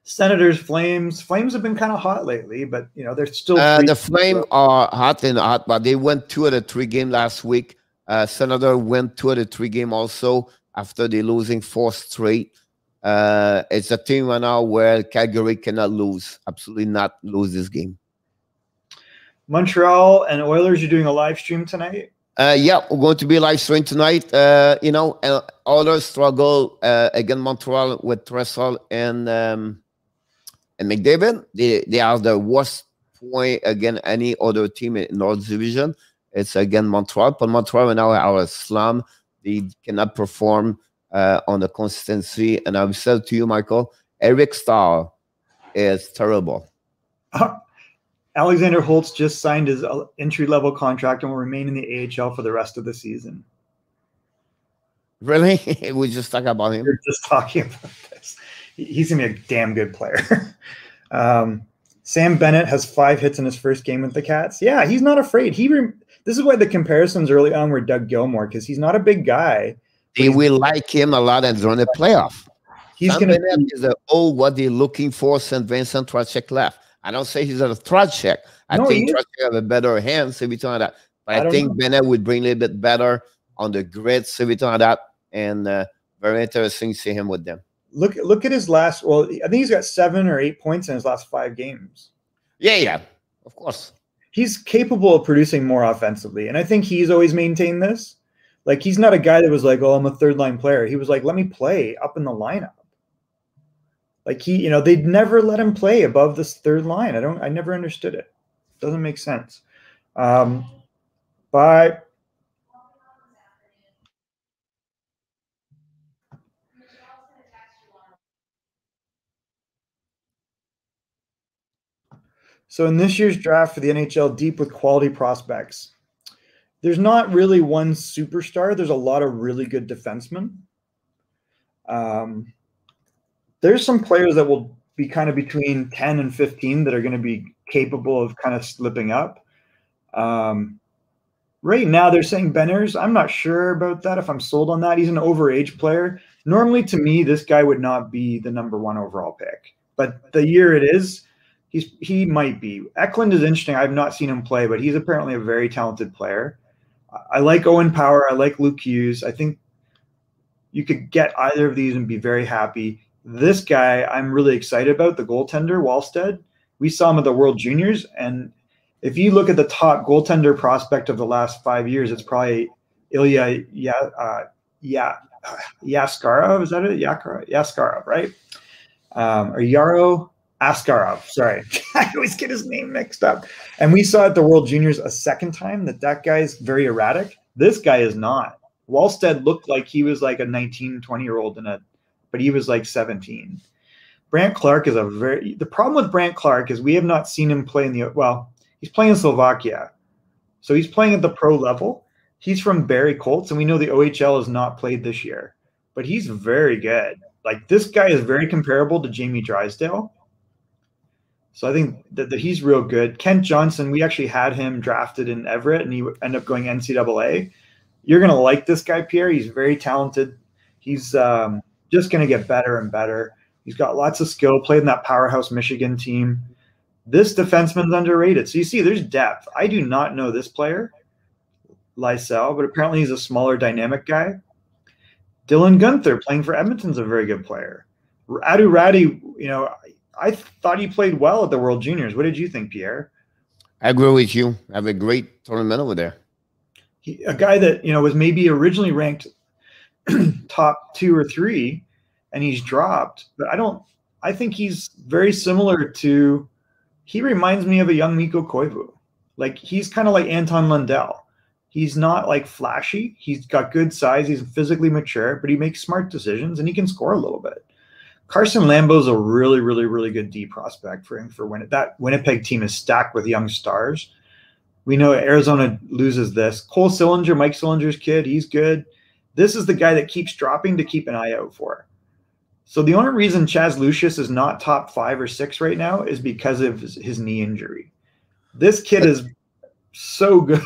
Senators, Flames. Flames have been kind of hot lately, but they're still. The Flames are hot, but they won 2 of the 3 games last week. Senator won 2 of the 3 games also after they losing 4 straight. It's a team right now where Calgary cannot lose, absolutely not lose this game. Montreal and Oilers, you're doing a live stream tonight? Yeah, we're going to be live stream tonight. And Oilers struggle against Montreal with Tressel and McDavid. They are the worst point against any other team in North Division. It's against Montreal, but Montreal right now are a slum. They cannot perform on the consistency. And I've said to you, Michael, Eric Stahl is terrible. Alexander Holtz just signed his entry-level contract and will remain in the AHL for the rest of the season. Really? We just talk about him? We're just talking about this. He's going to be a damn good player. Sam Bennett has 5 hits in his first game with the Cats. Yeah, he's not afraid. This is why the comparisons early on were Doug Gilmour, because he's not a big guy. They will like him a lot and during the playoff. He's going to be what they're looking for since Vincent Trocheck left. I don't say he's a Trocheck. I think Trocheck have a better hand, so we talk that. But I think Bennett would bring a little bit better on the grid, so we talk that. And very interesting to see him with them. Look at his last. Well, I think he's got 7 or 8 points in his last 5 games. Yeah, of course. He's capable of producing more offensively, and I think he's always maintained this. Like, he's not a guy that was like, "Oh, I'm a third-line player." He was like, "Let me play up in the lineup." Like, they'd never let him play above this third line. I never understood it. Doesn't make sense. But so in this year's draft for the NHL, deep with quality prospects, there's not really one superstar. There's a lot of really good defensemen. There's some players that will be kind of between 10 and 15 that are going to be capable of kind of slipping up. Right now, they're saying Benners. I'm not sure about that, if I'm sold on that. He's an overage player. Normally, to me, this guy would not be the number 1 overall pick. But the year it is, he might be. Eklund is interesting. I've not seen him play, but he's apparently a very talented player. I like Owen Power. I like Luke Hughes. I think you could get either of these and be very happy. This guy I'm really excited about, the goaltender, Wallstead. We saw him at the World Juniors, and if you look at the top goaltender prospect of the last 5 years, it's probably Ilya Yaskarov. Is that it? Yaskarov, right? Or Yaro Askarov. Sorry. I always get his name mixed up. And we saw at the World Juniors a second time that guy's very erratic. This guy is not. Wallstead looked like he was like a 19, 20-year-old but he was like 17. Brant Clark is the problem with Brant Clark is we have not seen him play he's playing in Slovakia. So he's playing at the pro level. He's from Barrie Colts, and we know the OHL has not played this year, but he's very good. Like, this guy is very comparable to Jamie Drysdale. So I think that he's real good. Kent Johnson, we actually had him drafted in Everett, and he ended up going NCAA. You're going to like this guy, Pierre. He's very talented. He's just going to get better and better. He's got lots of skill, played in that powerhouse Michigan team. This defenseman's underrated. So you see, there's depth. I do not know this player, Lysell, but apparently he's a smaller, dynamic guy. Dylan Guenther, playing for Edmonton's a very good player. Adu Radi, you know, I thought he played well at the World Juniors. What did you think, Pierre? I agree with you. Have a great tournament over there. A guy that, you know, was maybe originally ranked top 2 or 3, and he's dropped. But I think he's very similar to, he reminds me of a young Mikko Koivu. Like, he's kind of like Anton Lundell. He's not like flashy. He's got good size. He's physically mature, but he makes smart decisions and he can score a little bit. Carson Lambeau's a really, really, really good D prospect for him for when that Winnipeg team is stacked with young stars. We know Arizona loses this. Cole Sillinger, Mike Sillinger's kid, he's good. This is the guy that keeps dropping to keep an eye out for. So the only reason Chaz Lucius is not top 5 or 6 right now is because of his knee injury. This kid is so good.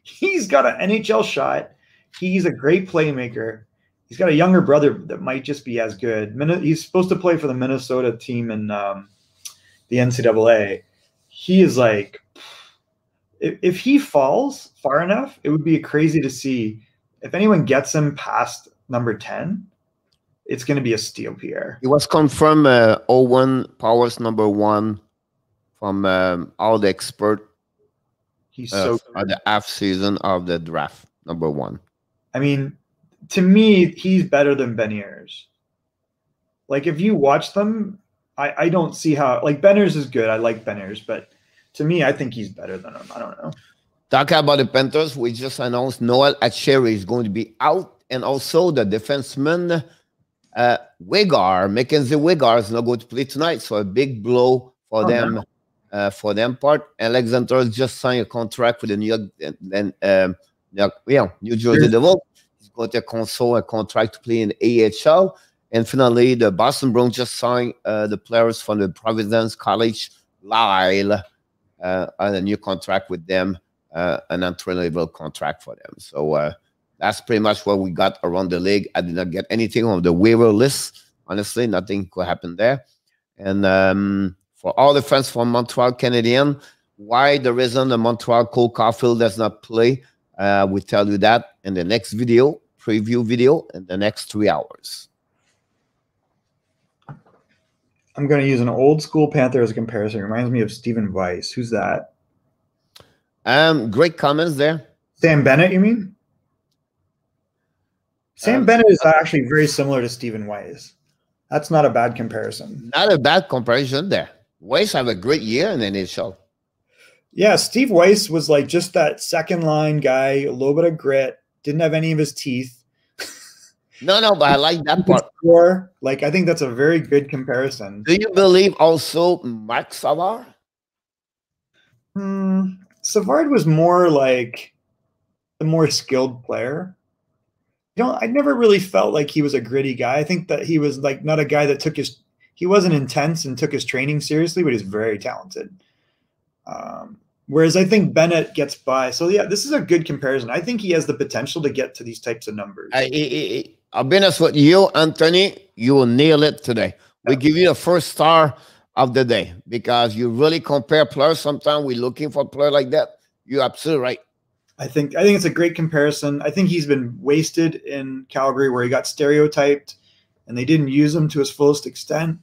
He's got an NHL shot. He's a great playmaker. He's got a younger brother that might just be as good. He's supposed to play for the Minnesota team in the NCAA. He is like, if he falls far enough, it would be crazy to see. If anyone gets him past number 10, it's going to be a steal, Pierre. It was confirmed Owen Powers #1 from all the expert. He's so good. The half season of the draft, #1. I mean, to me, he's better than Beniers. Like, if you watch them, I don't see how. Like, Beniers is good. I like Beniers, but to me, I think he's better than him. I don't know. Talking about the Panthers, we just announced Noel Achere is going to be out, and also the defenseman Mackenzie Wegar is not going to play tonight. So a big blow for them. No. For them part, Alexander just signed a contract with the New Jersey Devils. He's going to console a contract to play in the AHL. And finally, the Boston Bruins just signed the players from the Providence College, Lyle, on a new contract with them, an entry-level contract for them. So that's pretty much what we got around the league. I did not get anything on the waiver list. Honestly, nothing could happen there. And for all the fans from Montreal Canadiens, why the reason the Montreal Cole Caulfield does not play, we tell you that in the next video, preview video, in the next 3 hours. I'm going to use an old school Panther as a comparison. It reminds me of Stephen Weiss. Who's that? Great comments there. Sam Bennett, you mean? Sam Bennett is actually very similar to Stephen Weiss. That's not a bad comparison. Not a bad comparison there. Weiss have a great year in the NHL. Yeah, Steve Weiss was like just that second line guy, a little bit of grit, didn't have any of his teeth. No, but I like that part. Score. Like, I think that's a very good comparison. Do you believe also Mark Savard? Savard was more like the more skilled player. I never really felt like he was a gritty guy. I think that he was like not a guy that he wasn't intense and took his training seriously, but he's very talented. Whereas I think Bennett gets by. So yeah, this is a good comparison. I think he has the potential to get to these types of numbers. I'll be honest with you, Anthony, you will nail it today. Yeah. We give you the first star of the day because you really compare players. Sometimes we're looking for a player like that. You're absolutely right. I think it's a great comparison. I think he's been wasted in Calgary where he got stereotyped and they didn't use him to his fullest extent.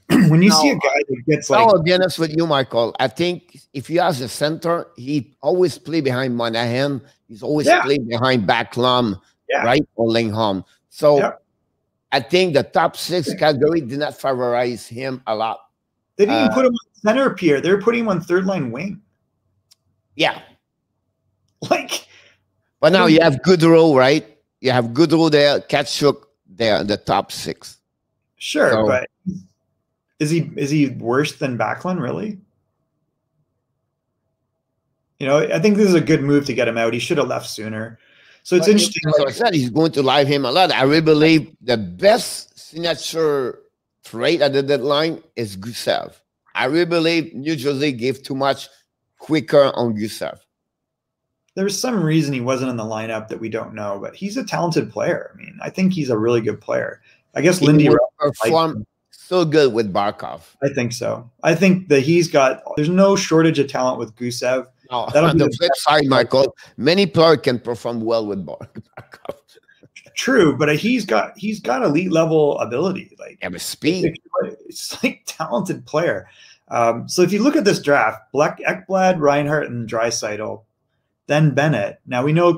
When you see a guy that gets like... I'll be honest with you, Michael. I think if you ask the center, he always play behind Monahan. He's always played behind Backlund, right? Or Lingholm. So I think the top 6 category did not favorize him a lot. They didn't even put him on center, Pierre. They were putting him on third-line wing. Yeah. Like... But now you have Goodrow, right? You have Goodrow there, Katchuk there, the top 6. Sure, so, but... Is he worse than Backlund, really? You know, I think this is a good move to get him out. He should have left sooner. So it's interesting. As I said, he's going to live him a lot. I really believe the best signature trade at the deadline is Gusev. I really believe New Jersey gave too much quicker on Gusev. There's some reason he wasn't in the lineup that we don't know, but he's a talented player. I mean, I think he's a really good player. I guess He Lindy would likes perform him. so good with Barkov. I think so. I think that there's no shortage of talent with Gusev. No, That'll on be the the flip side, Michael, many players can perform well with Barkov. True, but he's got elite level ability. Like, Yeah, but speed. It's like talented player. So if you look at this draft, Ekblad, Reinhart, and Draisaitl, then Bennett. Now we know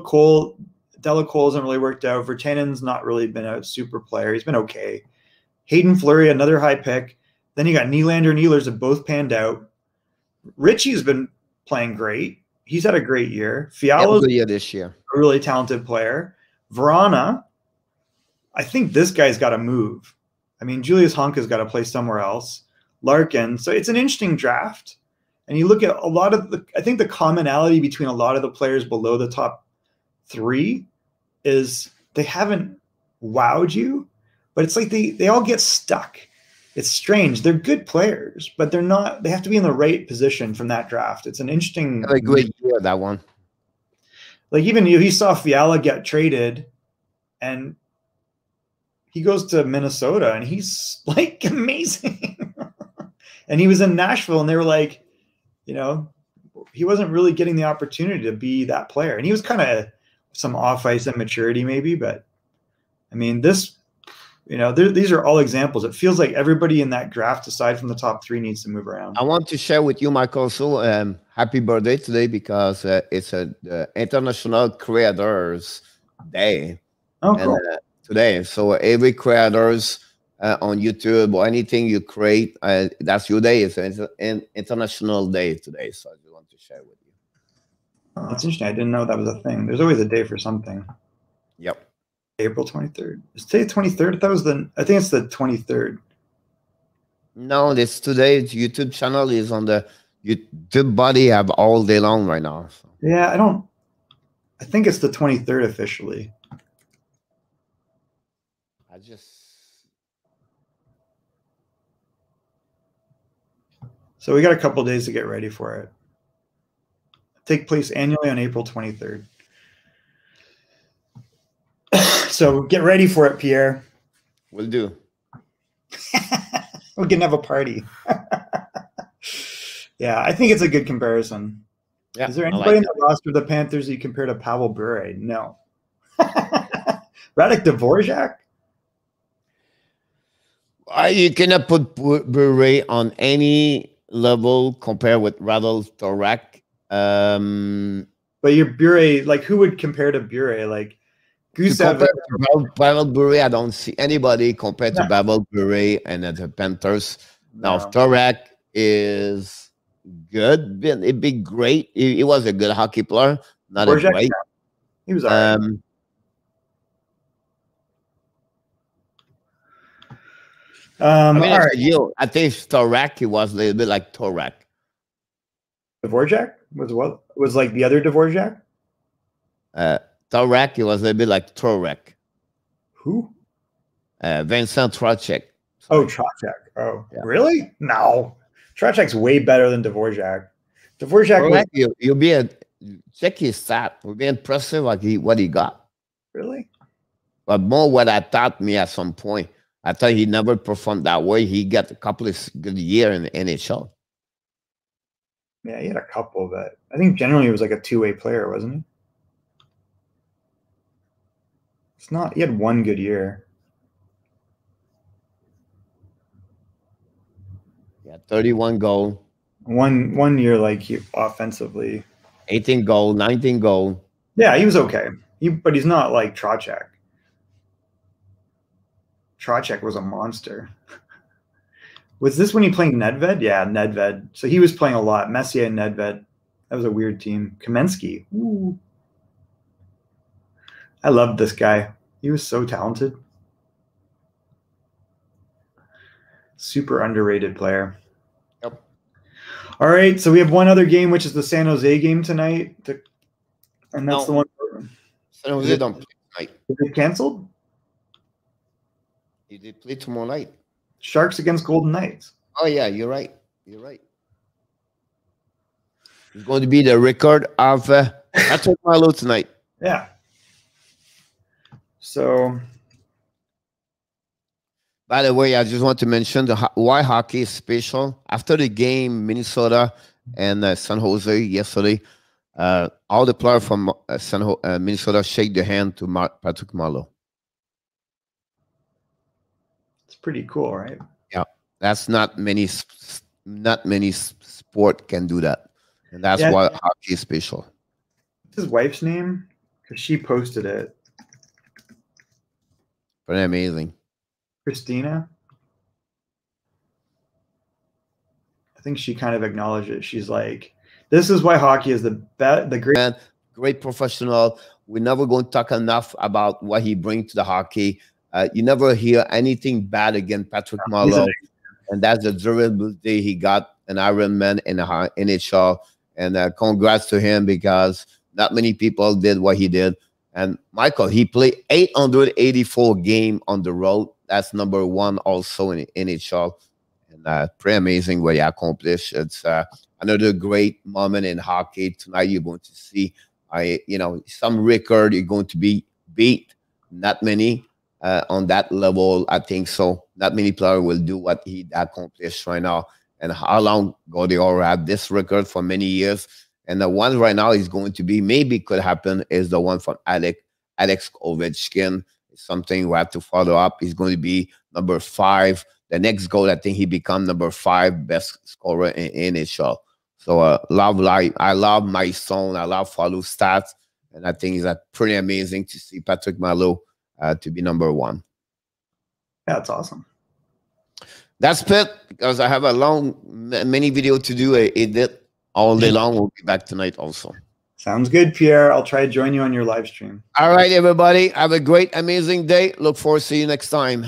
Della Cole hasn't really worked out. Virtanen's not really been a super player. He's been okay. Hayden Fleury, another high pick. Then you got Nylander and Ehlers have both panned out. Richie's been playing great. He's had a great year. Fiala's this year. a really talented player. Verana, I think this guy's got to move. I mean, Julius Honka's got to play somewhere else. Larkin. So it's an interesting draft. And you look at a lot of I think the commonality between a lot of the players below the top 3 is they haven't wowed you, but it's like they all get stuck. It's strange. They're good players, but they have to be in the right position from that draft. It's an interesting. A great year, that one. Like even you saw Fiala get traded and he goes to Minnesota and he's like amazing. And he was in Nashville and they were like, he wasn't really getting the opportunity to be that player. And he was kind of some off-ice immaturity maybe, but I mean, these are all examples. It feels like everybody in that draft, aside from the top 3, needs to move around. I want to share with you, Michael, also, happy birthday today because it's the International Creators Day. Oh, cool. Today. So every creators on YouTube or anything you create, that's your day. It's an international day today. So I just want to share with you. Oh, that's interesting. I didn't know that was a thing. There's always a day for something. Yep. April 23rd. Is today 23rd? I think it's the 23rd. No, this today's YouTube channel is on the YouTube body have all day long right now. So. Yeah, I think it's the 23rd officially. So we got a couple days to get ready for it. Take place annually on April 23rd. So get ready for it, Pierre. Will do. We can have a party. Yeah, I think it's a good comparison. Yeah, is there anybody in the roster of the Panthers you compare to Pavel Bure? No. Radek Dvorak? You cannot put Bure on any level compared with Radel Dvorak. But your Bure, like who would compare to Bure? Like Gusev. Pavel Bure, I don't see anybody compared to Pavel Bure and the Panthers. Now, Dvorak is good. It'd be great. He was a good hockey player. Not a great. He was all right. I think Dvorak, he was a little bit like Dvorak. Dvorak was like the other Dvorak? Dvorak, he was a little bit like Dvorak. Who? Vincent Trocheck. Oh, Trocheck. Oh, yeah. Really? No. Trocheck's way better than Dvorak. Dvorak you'll be check his stat. We'll be impressive what he got. Really? But more what I thought me at some point. I thought he never performed that way. He got a couple of good years in the NHL. Yeah, he had a couple, but I think generally he was like a two-way player, wasn't he? It's not. He had one good year. Yeah, 31 goal. One year, like offensively. 18 goal, 19 goal. Yeah, he was okay. But he's not like Trocheck. Trocheck was a monster. Was this when he played Nedved? Yeah, Nedved. So he was playing a lot. Messier and Nedved. That was a weird team. Kamensky. Ooh. I loved this guy. He was so talented. Super underrated player. Yep. All right, so we have one other game, which is the San Jose game tonight. And that's the one. San Jose don't play tonight. Is it canceled? They play tomorrow night. Sharks against Golden Knights. Oh, yeah, you're right. You're right. It's going to be the record of Patrick Marleau tonight. Yeah. So By the way, I just want to mention why hockey is special. After the game, Minnesota and San Jose yesterday, all the players from Minnesota shake their hand to Patrick Marleau. It's pretty cool, right? Yeah, that's not many sport can do that, and that's why hockey is special. What's his wife's name? Because she posted it. Pretty amazing. Christina. I think she kind of acknowledged it. She's like, "This is why hockey is the great professional. We're never going to talk enough about what he brings to the hockey. You never hear anything bad against Patrick Marleau, and that's the durability he got an Ironman in the NHL. And congrats to him, because not many people did what he did. And Michael, he played 884 games on the road. That's #1 also in the NHL. And pretty amazing what he accomplished. It's another great moment in hockey. Tonight you're going to see, some record you're going to be beat. Not many on that level, I think so. Not many players will do what he accomplished right now. And how long ago they all had this record for many years. And the one right now is going to be, maybe could happen, is the one from Alex Ovechkin. It's something we have to follow up. He's going to be #5. The next goal, I think he become #5 best scorer in NHL. So I love my son. I love follow stats. And I think it's pretty amazing to see Patrick Marleau to be #1. Yeah, that's awesome. That's PITT, because I have many video to do. Edit all day long. We'll be back tonight also. Sounds good, Pierre. I'll try to join you on your live stream. All right, everybody. Have a great, amazing day. Look forward to see you next time.